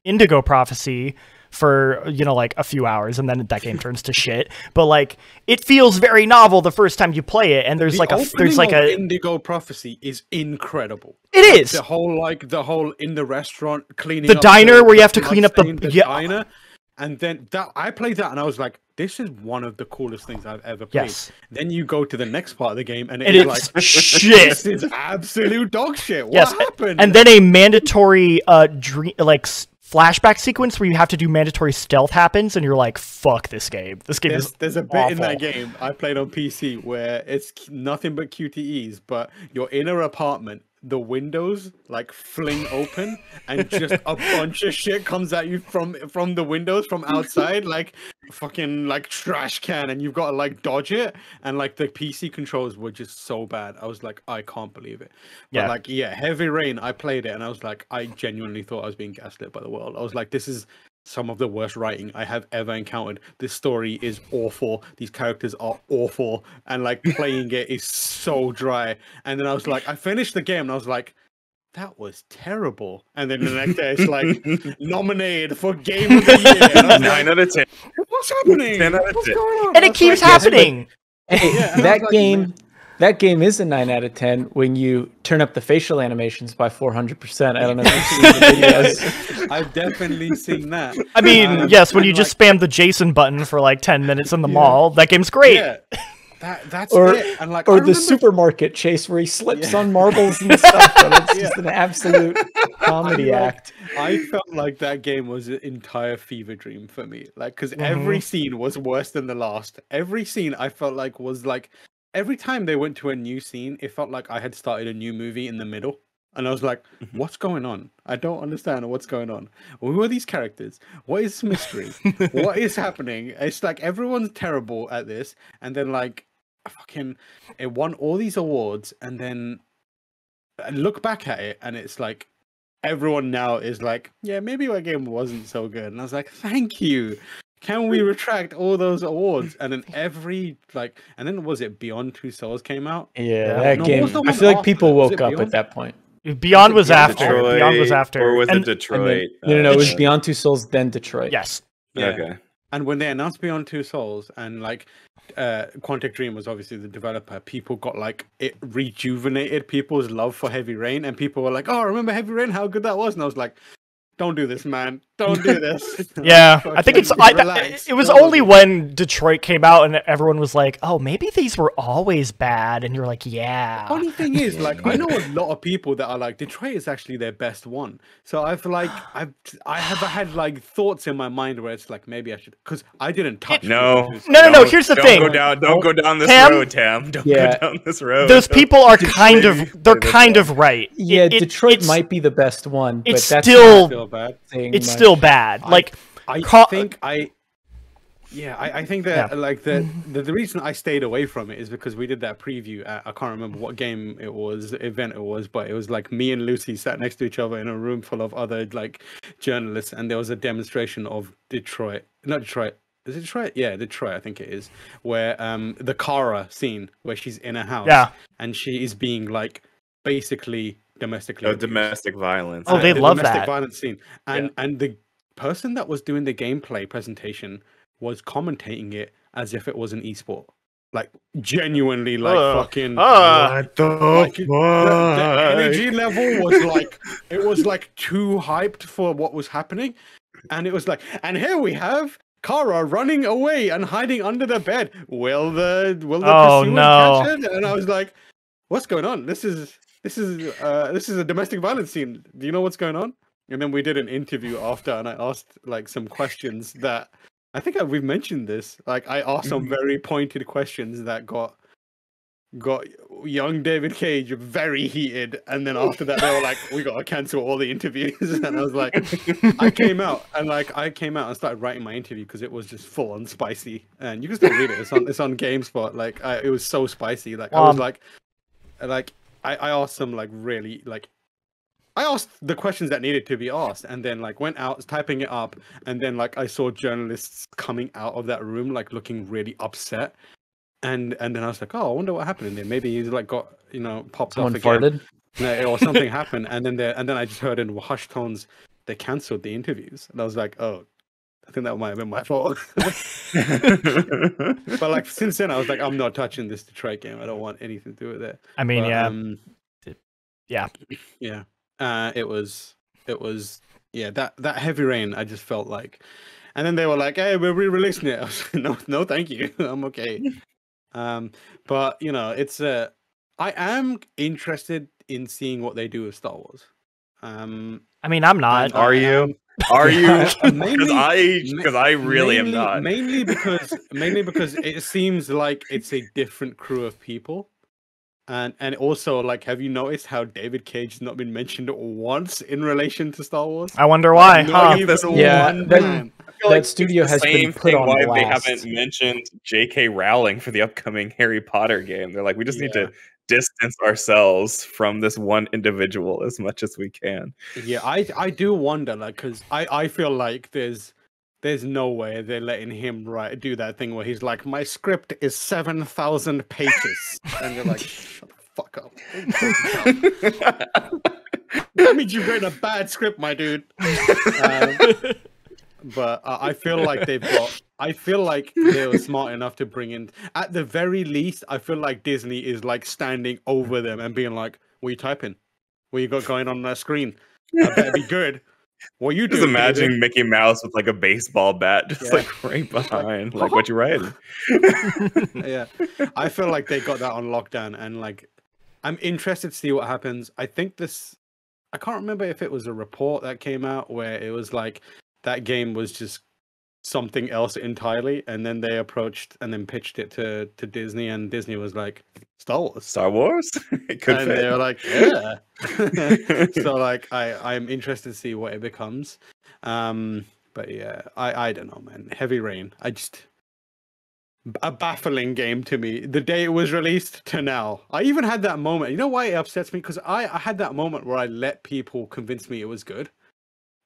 Indigo Prophecy for, like a few hours, and then that game turns to shit. But like, it feels very novel the first time you play it, and there's a Indigo Prophecy is incredible. It is the whole in the restaurant cleaning the up diner where you have to clean up the diner, and then I played that and I was like, this is one of the coolest things I've ever played. Yes. Then you go to the next part of the game and it's like shit. This is absolute dog shit. What happened? And then a mandatory flashback sequence where you have to do mandatory stealth happens, and you're like, fuck this game. This game is There's a bit awful. in that game I played on PC where it's nothing but QTEs, but you're in an apartment, the windows like fling open, and just a bunch of shit comes at you from the windows from outside, like fucking like trash can, and you've got to like dodge it. And like the PC controls were just so bad. I was like, I can't believe it. But Heavy Rain, I played it and I was like, I genuinely thought I was being gaslit by the world. I was like, this is some of the worst writing I have ever encountered. This story is awful. These characters are awful. And like playing it is so dry. And then I was like, I finished the game and I was like, that was terrible. And then the next day it's like nominated for Game of the Year. 9 out of 10. What's happening? 10 out of 10. What's going on? And it keeps happening. Hey, Yeah, that game is a 9 out of 10 when you turn up the facial animations by 400%. I don't know if you've seen the videos. I've definitely seen that. I mean, yes, when you just spam the Jason button for like 10 minutes in the mall, that game's great. Yeah. That's it. And like, or the supermarket chase where he slips on marbles and stuff. And it's just an absolute comedy act. I felt like that game was an entire fever dream for me. Like, because every scene was worse than the last. Every scene I felt like was like, every time they went to a new scene, it felt like I had started a new movie in the middle. And I was like, what's going on? I don't understand what's going on. Who are these characters? What is this mystery? What is happening? It's like everyone's terrible at this. And then like, fucking, it won all these awards. And then I look back at it and it's like, everyone now is like, yeah, maybe our game wasn't so good. And I was like, thank you. Can we retract all those awards? And then and then was it Beyond Two Souls came out? Yeah, that game. I feel like people woke up at that point. Beyond was after. Detroit, Beyond was after. Or was it Detroit? No, it was Beyond Two Souls, then Detroit. Yes. Yeah. Okay. And when they announced Beyond Two Souls and like Quantic Dream was obviously the developer, people got like, it rejuvenated people's love for Heavy Rain, and people were like, oh, remember Heavy Rain, how good that was? And I was like, don't do this, man. Don't do this. Yeah, I think it was only when Detroit came out and everyone was like, oh, maybe these were always bad. And you're like, yeah. Funny thing is, like, I know a lot of people that are like, Detroit is actually their best one. So I have had like thoughts in my mind where it's like, maybe I should, because I didn't touch it. No. Here's the thing. Don't go down this road, Tam. Don't go down this road. Those people are kind of right. Yeah, Detroit might be the best one, but it's that's still bad. It's still bad. I think that like the reason I stayed away from it is because we did that preview at, I can't remember what game it was, event it was, but it was like me and Lucy sat next to each other in a room full of other like journalists, and there was a demonstration of Detroit. Not Detroit. Is it Detroit? Yeah, Detroit, I think it is. Where the Kara scene where she's in a house and she is being like basically domestic violence. Oh, they love domestic that violence scene. And the person that was doing the gameplay presentation was commentating it as if it was an esport. Like genuinely like fucking what the the energy level was like, it was like too hyped for what was happening. And it was like, and here we have Kara running away and hiding under the bed. Will the pursuer catch it? And I was like, what's going on? This is a domestic violence scene. Do you know what's going on? And then we did an interview after, and I asked like some questions that I think we've mentioned this. Like I asked some very pointed questions that got young David Cage very heated, and then after that they were like, we gotta cancel all the interviews. And I was like, I came out and started writing my interview because it was just full on spicy, and you can still read it. It's on GameSpot. Like it was so spicy. Like I was like I asked some like really like, I asked the questions that needed to be asked, and then like went out typing it up, and then like I saw journalists coming out of that room like looking really upset, and then I was like, oh, I wonder what happened in there. Maybe he's like got popped off again. Farted? Or something happened, and then I just heard in hushed tones they cancelled the interviews, and I was like, oh, I think that might have been my fault. But like since then, I was like, I'm not touching this Detroit game. I don't want anything to do with it. I mean, yeah. It was that Heavy Rain. I just felt like, and then they were like, "Hey, we're re-releasing it." I was like, no, thank you, I'm okay. But it's I am interested in seeing what they do with Star Wars. I mean, I'm not. Are you? Are you? Because I really am not. Mainly because it seems like it's a different crew of people. And also, like, have you noticed how David Cage has not been mentioned once in relation to Star Wars? I wonder why. That studio has been put on blast. They haven't mentioned J.K. Rowling for the upcoming Harry Potter game. They're like, we just need to distance ourselves from this one individual as much as we can. Yeah, I do wonder, like, because I feel like there's no way they're letting him do that thing where he's like, my script is 7,000 pages. And you're like, shut the fuck up. That means you've written a bad script, my dude. But I feel like they've got I feel like they were smart enough to bring in. At the very least, I feel like Disney is like standing over them and being like, "What are you typing? What you got going on that screen? I better be good. What you Just doing, imagining David?" Mickey Mouse with like a baseball bat, just like right behind. Like, what you writing? Yeah, I feel like they got that on lockdown, and like, I'm interested to see what happens. I think this. I can't remember if it was a report that came out where it was like that game was just something else entirely, and then they approached and then pitched it to Disney, and Disney was like, Star Wars. Star Wars? It could And fit. they were like, yeah. So like I'm interested to see what it becomes. But yeah, I don't know, man. Heavy Rain. A baffling game to me. The day it was released to now. I even had that moment. You know why it upsets me? Because I had that moment where I let people convince me it was good.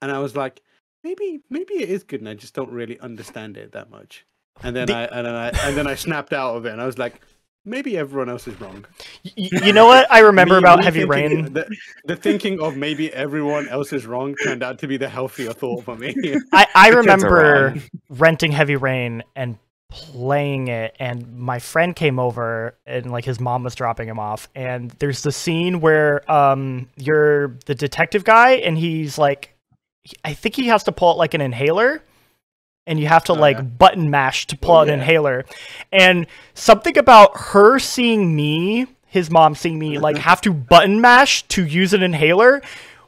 And I was like, maybe it is good, and I just don't really understand it that much. And then I snapped out of it, and I was like, maybe everyone else is wrong. You know what I remember about Heavy Rain? The thinking of maybe everyone else is wrong turned out to be the healthier thought for me. I remember renting Heavy Rain and playing it, and my friend came over, and like his mom was dropping him off, and there's the scene where you're the detective guy, and he's like, I think he has to pull out like an inhaler, and you have to button mash to pull out an inhaler. And something about her seeing me, his mom seeing me, like have to button mash to use an inhaler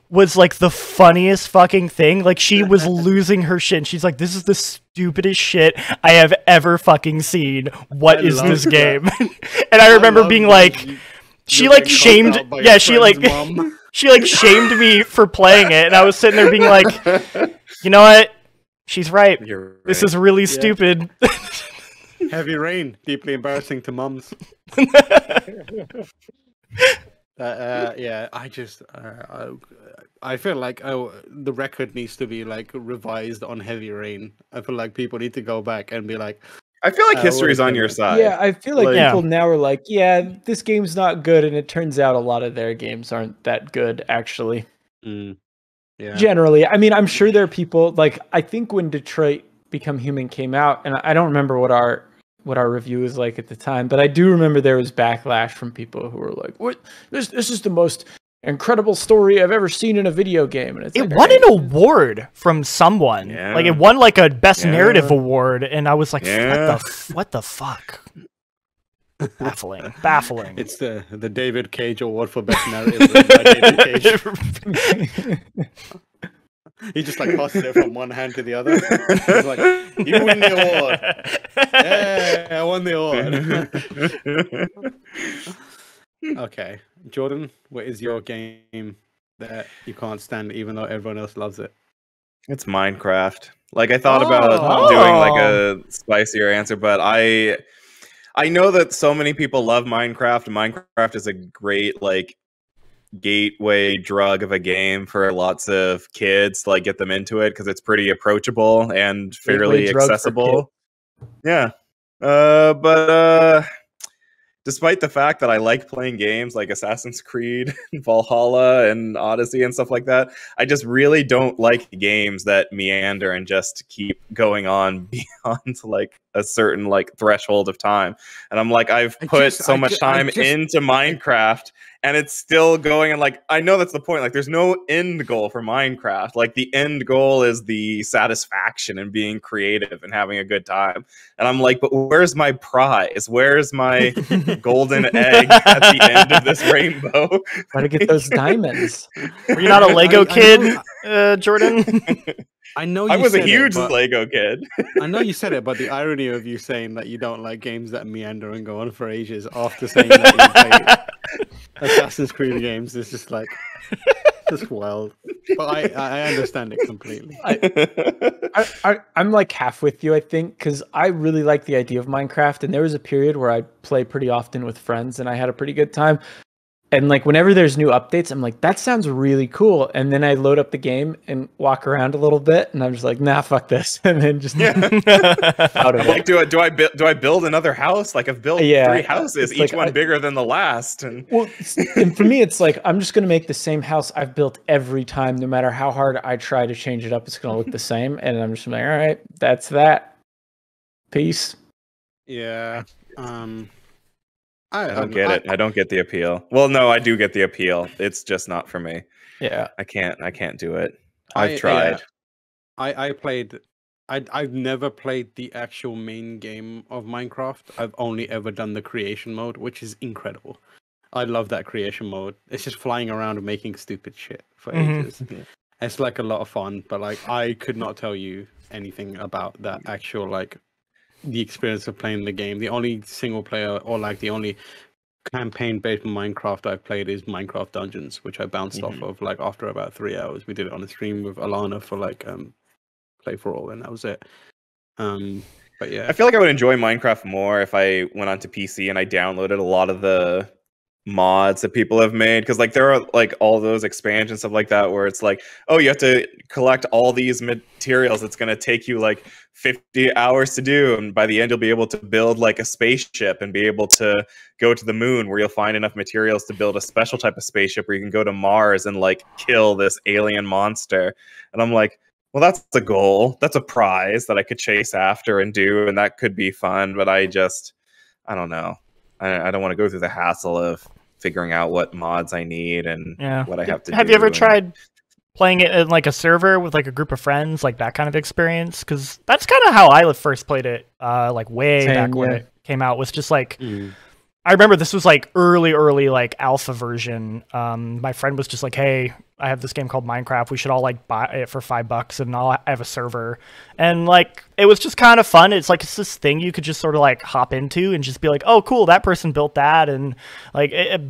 was like the funniest fucking thing. Like she was losing her shit. And she's like, this is the stupidest shit I have ever fucking seen. What is this game? And I remember being like, she like shamed, yeah, she like, she like shamed me for playing it. And I was sitting there being like, you know what? She's right. This is really stupid. Heavy Rain, deeply embarrassing to mums. Yeah, I feel like the record needs to be like revised on Heavy Rain. I feel like people need to go back and be like, I feel like history's on your side. Yeah, I feel like people now are like, yeah, this game's not good, and it turns out a lot of their games aren't that good, actually. Yeah. Generally, I mean, I'm sure there are people like, I think when Detroit Become Human came out, and I don't remember what our review was like at the time, but I do remember there was backlash from people who were like, "What? This is the most incredible story I've ever seen in a video game." And it won an award from someone. Yeah. Like it won like a best narrative award, and I was like, what the fuck? Baffling. It's the David Cage Award for best narrative by David Cage. He just like passes it from one hand to the other. He's like, "You win the award." Yeah, I won the award. Okay, Jordan, what is your game that you can't stand, even though everyone else loves it? It's Minecraft. Like I thought about doing like a spicier answer, but I know that so many people love Minecraft. Minecraft is a great like gateway drug of a game for lots of kids to like get them into it because it's pretty approachable and fairly accessible. Yeah. But despite the fact that I like playing games like Assassin's Creed, Valhalla, and Odyssey and stuff like that, I just really don't like games that meander and just keep going on beyond like a certain like threshold of time. And I'm like, I've put so much time into Minecraft, and it's still going. And like, I know that's the point. Like, there's no end goal for Minecraft. Like, the end goal is the satisfaction and being creative and having a good time. And I'm like, but where's my prize? Where's my golden egg at the end of this rainbow? Gotta get those diamonds. Were you not a Lego kid, Jordan? I know I was a huge Lego kid. I know you said it, but the irony of you saying that you don't like games that meander and go on for ages after saying that you play Assassin's Creed games is just like just wild. But I understand it completely. I'm like half with you, I think, because I really like the idea of Minecraft, and there was a period where I play pretty often with friends, and I had a pretty good time. And like whenever there's new updates, I'm like, that sounds really cool. And then I load up the game and walk around a little bit, and I'm just like, nah, fuck this. And then just out of it. Like, do I build another house? Like I've built 3 houses, each one bigger than the last. And well, and for me, it's like I'm just gonna make the same house I've built every time, no matter how hard I try to change it up. It's gonna look the same, and I'm just like, all right, that's that. Peace. Yeah. I don't get it. I don't get the appeal. Well, no, I do get the appeal. It's just not for me. Yeah. I can't do it. I've tried. I played. I've never played the actual main game of Minecraft. I've only ever done the creation mode, which is incredible. I love that creation mode. It's just flying around and making stupid shit for ages. It's like a lot of fun, but like I could not tell you anything about that actual like the experience of playing the game. The only single player or like the only campaign based Minecraft I've played is Minecraft Dungeons, which I bounced off of like after about 3 hours. We did it on a stream with Alana for like play for all, and that was it. But yeah, I feel like I would enjoy Minecraft more if I went onto PC and I downloaded a lot of the mods that people have made, because like there are like all those expansions, stuff like that, where it's like, oh, you have to collect all these materials. It's going to take you like 50 hours to do, and by the end you'll be able to build like a spaceship and be able to go to the moon, where you'll find enough materials to build a special type of spaceship where you can go to Mars and like kill this alien monster. And I'm like, well, that's the goal. That's a prize that I could chase after and do, and that could be fun. But I don't know. I don't want to go through the hassle of figuring out what mods I need and what I have to do. Have you ever tried playing it in like a server with like a group of friends, like that kind of experience? Because that's kind of how I first played it, like way back when it came out. Was just like, I remember this was like early like alpha version. My friend was just like, hey, I have this game called Minecraft. We should all like buy it for $5 and I have a server. And like, it was just kind of fun. It's like, it's this thing you could just sort of like hop into and just be like, oh, cool, that person built that. And like, it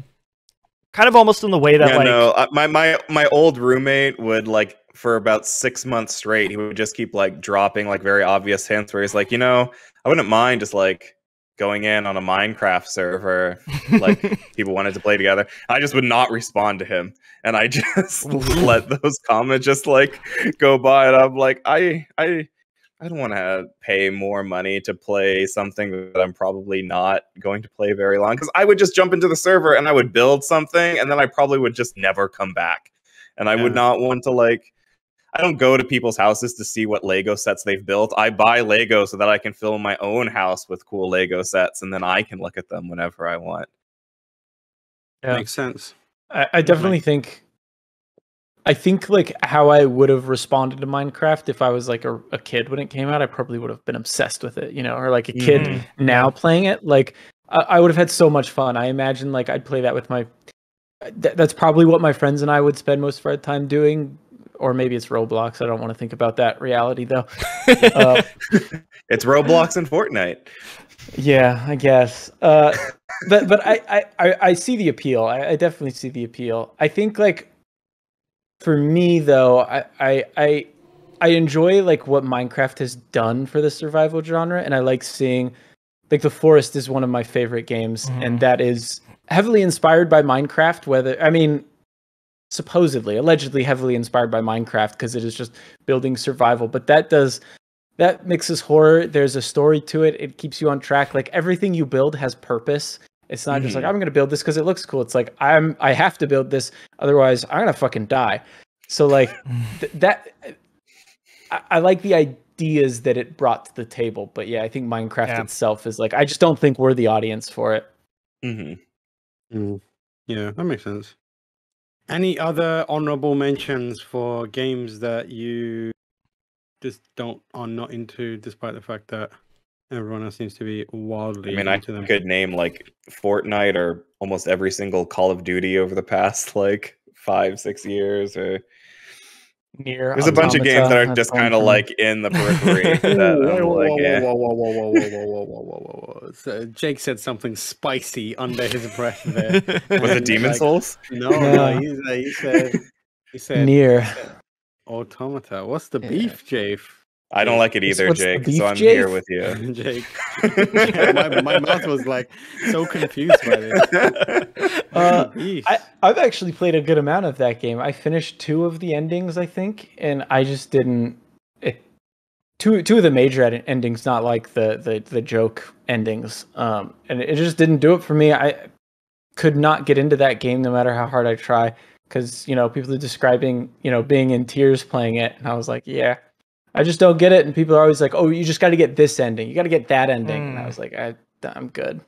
kind of almost in the way that my old roommate would like, for about 6 months straight, he would just keep like dropping like very obvious hints where he's like, I wouldn't mind just like going in on a Minecraft server, like people wanted to play together. I just would not respond to him, and I just let those comments just like go by. And I'm like, I don't want to pay more money to play something that I'm probably not going to play very long, because I would just jump into the server and I would build something, and then I probably would just never come back. And I would not want to like. I don't go to people's houses to see what Lego sets they've built. I buy Lego so that I can fill my own house with cool Lego sets, and then I can look at them whenever I want. Yeah. Makes sense. I definitely think like how I would have responded to Minecraft if I was like a kid when it came out, I probably would have been obsessed with it, or like a kid now playing it. Like I would have had so much fun. I imagine like I'd play that with that's probably what my friends and I would spend most of our time doing. Or maybe it's Roblox. I don't want to think about that reality, though. It's Roblox and Fortnite. Yeah, I guess. But I see the appeal. I definitely see the appeal. I think, like, for me, though, I enjoy, like, what Minecraft has done for the survival genre. And I like seeing, like, The Forest is one of my favorite games. And that is heavily inspired by Minecraft. Allegedly heavily inspired by Minecraft, because it is just building survival. But that mixes horror. There's a story to it. It keeps you on track. Like, everything you build has purpose. It's not just like, I'm going to build this because it looks cool. It's like, I have to build this, otherwise I'm going to fucking die. So like I like the ideas that it brought to the table. But yeah, I think Minecraft itself is like, I just don't think we're the audience for it. Yeah, that makes sense. Any other honorable mentions for games that you just are not into, despite the fact that everyone else seems to be wildly into them? I could name like Fortnite or almost every single Call of Duty over the past like 5-6 years. Or there's a bunch of games that are just kind of like in the periphery. Whoa. So Jake said something spicy under his breath there. Was it Demon Souls? No, he said Near Automata. What's the beef, Jake? I don't like it either, Jake. So I'm here with you, Jake. my mouth was like so confused by this. I've actually played a good amount of that game. I finished 2 of the endings, I think, and I just didn't. Two of the major endings, not like the joke endings, and it just didn't do it for me. I could not get into that game no matter how hard I try, because people are describing being in tears playing it, and I was like, yeah. I just don't get it. And people are always like, "Oh, you just got to get this ending. You got to get that ending." And I was like, "I'm good.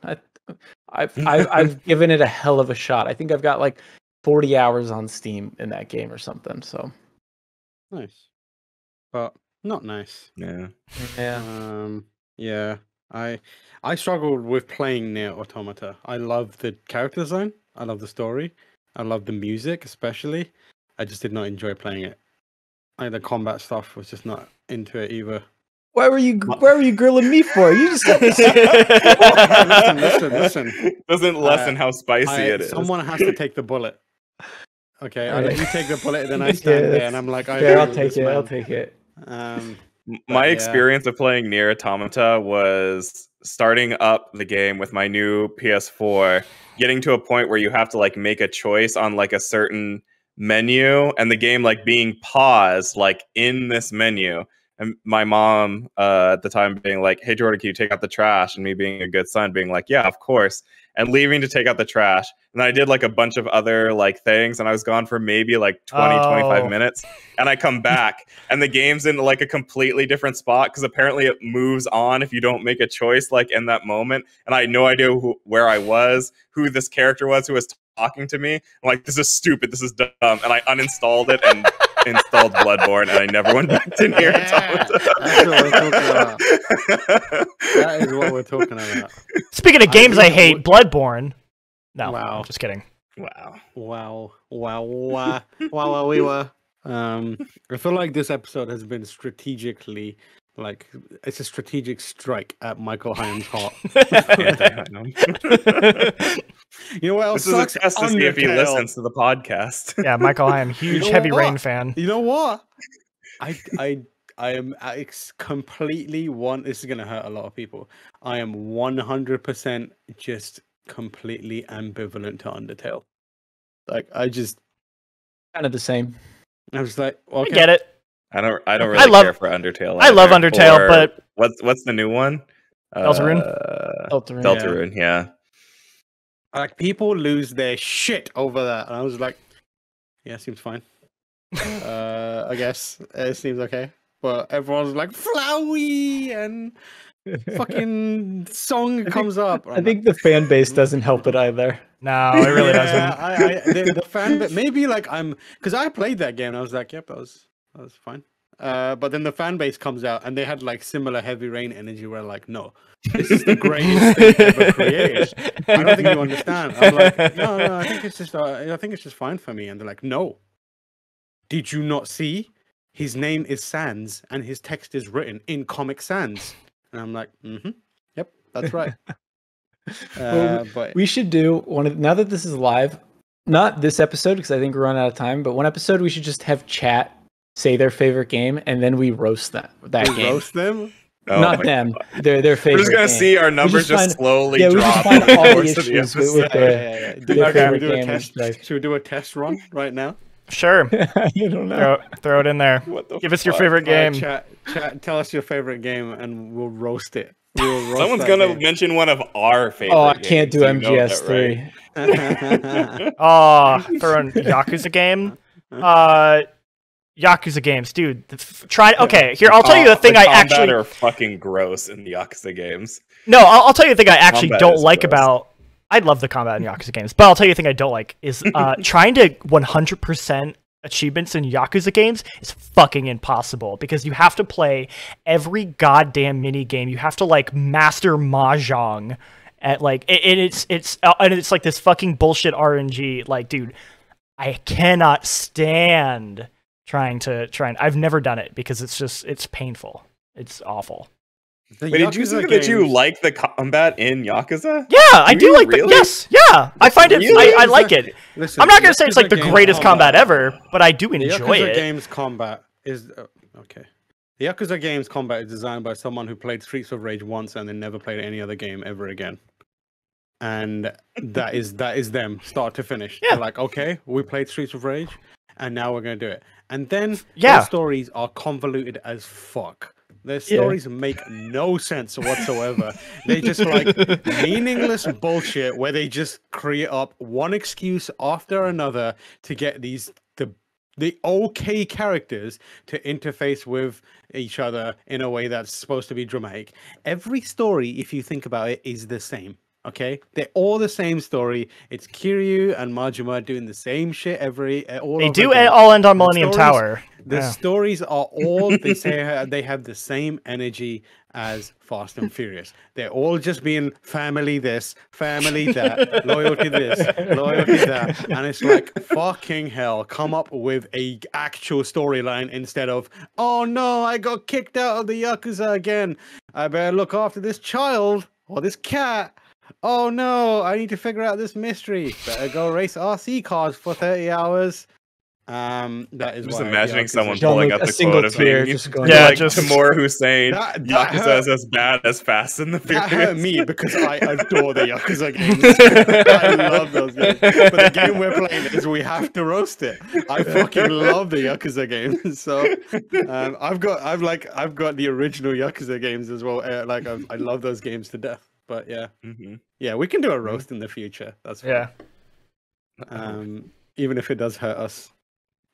I've given it a hell of a shot. I think I've got like 40 hours on Steam in that game or something." So nice, but not nice. Yeah. Yeah. I struggled with playing Nier Automata. I love the character design. I love the story. I love the music, especially. I just did not enjoy playing it. The combat stuff was just not into it either. Why were you grilling me for? You just got listen. Doesn't lessen how spicy it is. Someone has to take the bullet. Okay, I let you take the bullet, then I stand there and I'm like, I'll take it. I'll take it. My experience of playing Nier Automata was starting up the game with my new PS4, getting to a point where you have to like make a choice on like a certain menu, and the game like being paused like in this menu, and my mom at the time being like, "Hey Jordan, can you take out the trash?" And me being a good son being like, "Yeah, of course," and leaving to take out the trash. And then I did like a bunch of other like things, and I was gone for maybe like 25 minutes, and I come back and the game's in like a completely different spot because apparently it moves on if you don't make a choice like in that moment, and I had no idea where I was, who this character was who was talking to me. I'm like, this is stupid, this is dumb, and I uninstalled it and installed Bloodborne, and I never went back to Nier Automata. That is what we're talking about. Speaking of games I hate, Bloodborne. No, wow. I'm just kidding. Wow. We were. I feel like this episode has been strategically, like, it's a strategic strike at Michael Hyam's heart. You know what else? This is a test to see if he listens to the podcast. Yeah, Michael Hyam, huge Heavy Rain fan. You know what? I am completely this is gonna hurt a lot of people. I am 100% just completely ambivalent to Undertale. Like, I just kind of the same. I was like, okay. I get it. I don't really care for Undertale. I love Undertale, but what's the new one? Deltarune? Deltarune, yeah. Like, people lose their shit over that, and I was like, yeah, seems fine. I guess it seems okay, but everyone's like Flowey and fucking song comes up. I think the fan base doesn't help it either. No, it really doesn't. The fan base, maybe like because I played that game and I was like, yep, that was fine. But then the fan base comes out and they had like similar Heavy Rain energy where like, no, this is the greatest thing ever created. I don't think you understand. I'm like, no, I think it's just fine for me. And they're like, no. Did you not see? His name is Sans and his text is written in Comic Sans. And I'm like, yep, that's right. But we should do now that this is live, not this episode because I think we're running out of time, but one episode we should just have chat say their favorite game and then we roast game. Roast them? Oh, not them. Their favorite. We're just gonna see our numbers slowly drop. We just find all the issues with their favorite game. Should we do a test run right now? Sure. You don't know. Throw it in there. Give us your favorite game. Chat, tell us your favorite game and we'll roast it. Someone's gonna mention one of our favorite. Oh, I can't do MGS3. Oh, throwing Yakuza game. Yakuza games, dude. Okay, here I'll tell you the thing I actually are fucking gross in the Yakuza games. No, I'll tell you the thing I actually don't like about. I love the combat in Yakuza games, but I'll tell you the thing I don't like is trying to 100% achievements in Yakuza games is fucking impossible because you have to play every goddamn mini game. You have to like master mahjong at like it's like this fucking bullshit RNG. Like, dude, I cannot stand trying. I've never done it because it's painful. It's awful. Wait, did you say that you like the combat in Yakuza? Yeah, I do like really? Yes, yeah. I find it. I like it. Listen, I'm not gonna say it's like the greatest combat ever, but I do enjoy it. The Yakuza games combat is okay. The Yakuza games combat is designed by someone who played Streets of Rage once and then never played any other game ever again. And that is them start to finish. Yeah. They're like, okay, we played Streets of Rage, and now we're gonna do it. And then their stories are convoluted as fuck. Their stories make no sense whatsoever. They just like meaningless bullshit where they just create up one excuse after another to get the the okay characters to interface with each other in a way that's supposed to be dramatic. Every story, if you think about it, is the same. Okay, they're all the same story. It's Kiryu and Majima doing the same shit all They over do again. all end on The Millennium stories- Tower. The Yeah. stories are all they say they have the same energy as Fast and Furious. They're all just being family this, family that, loyalty this, loyalty that, and it's like fucking hell. Come up with a actual storyline instead of, oh no, I got kicked out of the Yakuza again. I better look after this child or this cat. Oh no, I need to figure out this mystery. Better go race RC cars for 30 hours. That is Just why imagining Yakuza someone John pulling Luke, up a the single quote of tear being just going Yeah, like just- Timur Hussein. That Yakuza hurt. is as bad as Fast and the That Furious. hurt me because I adore the Yakuza games. I love those games. But the game we're playing is we have to roast it. I fucking love the Yakuza games. So I've got the original Yakuza games as well. I love those games to death. But yeah, yeah, we can do a roast in the future. That's fine. Yeah. Even if it does hurt us.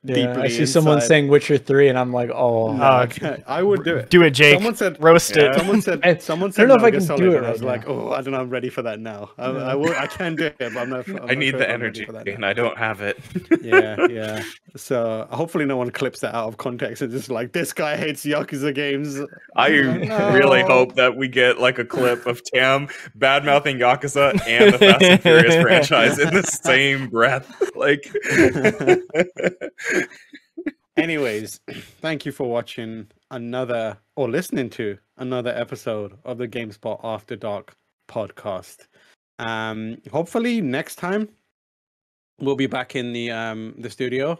Yeah, Deeply I see someone inside. saying Witcher 3, and I'm like, oh. No, okay. I would do it. Do it, Jake. Someone said Roast it. Someone said. I Someone don't said. know if I Metal can Gear do Solid, it and I was right like, now. oh, I don't know. I'm ready for that now. I can do it, but I'm not. I need the energy, and I don't have it. Yeah. So hopefully no one clips that out of context and just like, this guy hates Yakuza games. I really hope that we get like a clip of Tam bad mouthing Yakuza and the Fast and Furious franchise in the same breath. Like, Anyways, thank you for watching listening to another episode of the GameSpot After Dark podcast. Hopefully next time we'll be back in the studio,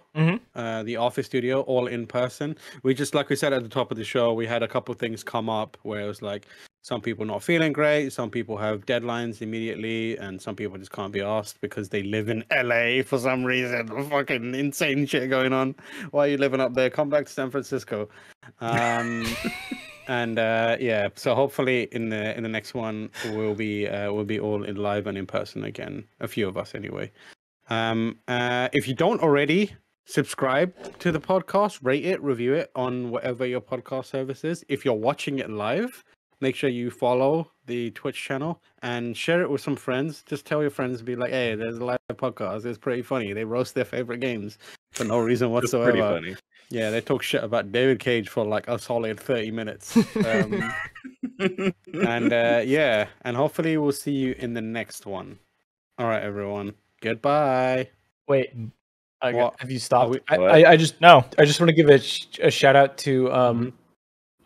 the office studio, all in person. We just, like we said at the top of the show, we had a couple things come up where it was like some people not feeling great, some people have deadlines immediately, and some people just can't be asked because they live in LA for some reason. Fucking insane shit going on. Why are you living up there? Come back to San Francisco. And yeah, so hopefully in the next one we'll be all in live and in person again. A few of us anyway. If you don't already, subscribe to the podcast, rate it, review it on whatever your podcast service is. If you're watching it live, make sure you follow the Twitch channel and share it with some friends. Just tell your friends, be like, hey, there's a live podcast. It's pretty funny. They roast their favorite games for no reason whatsoever. it's pretty funny. Yeah, they talk shit about David Cage for like a solid 30 minutes. And yeah, and hopefully we'll see you in the next one. All right, everyone. Goodbye. Wait, What? have you stopped? What? I just No. I just want to give a shout out to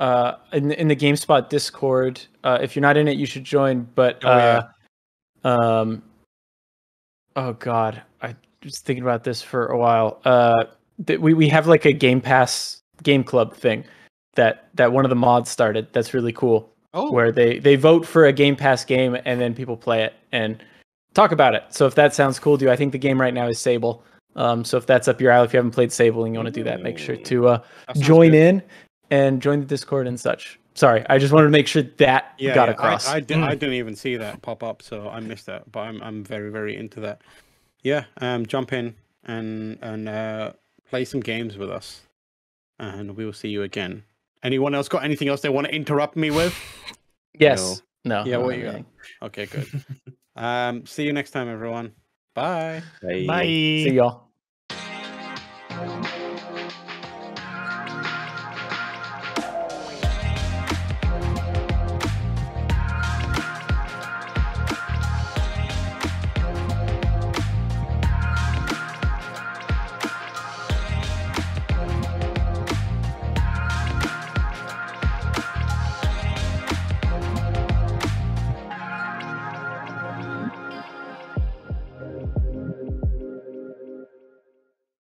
in the GameSpot Discord. If you're not in it, you should join. But oh god, I was thinking about this for a while. We have like a Game Pass game club thing that one of the mods started. That's really cool. Oh. Where they vote for a Game Pass game and then people play it and talk about it. So if that sounds cool to you, I think the game right now is Sable. So if that's up your alley, if you haven't played Sable and you want to do that, make sure to join in and join the Discord and such. Sorry, I just wanted to make sure that got across. I didn't even see that pop up, so I missed that. But I'm very, very into that. Yeah, jump in and play some games with us, and we will see you again. Anyone else got anything else they want to interrupt me with? Yes. No. Yeah, no, what you got? anything. Okay, good. See you next time, everyone. Bye. Bye. See y'all.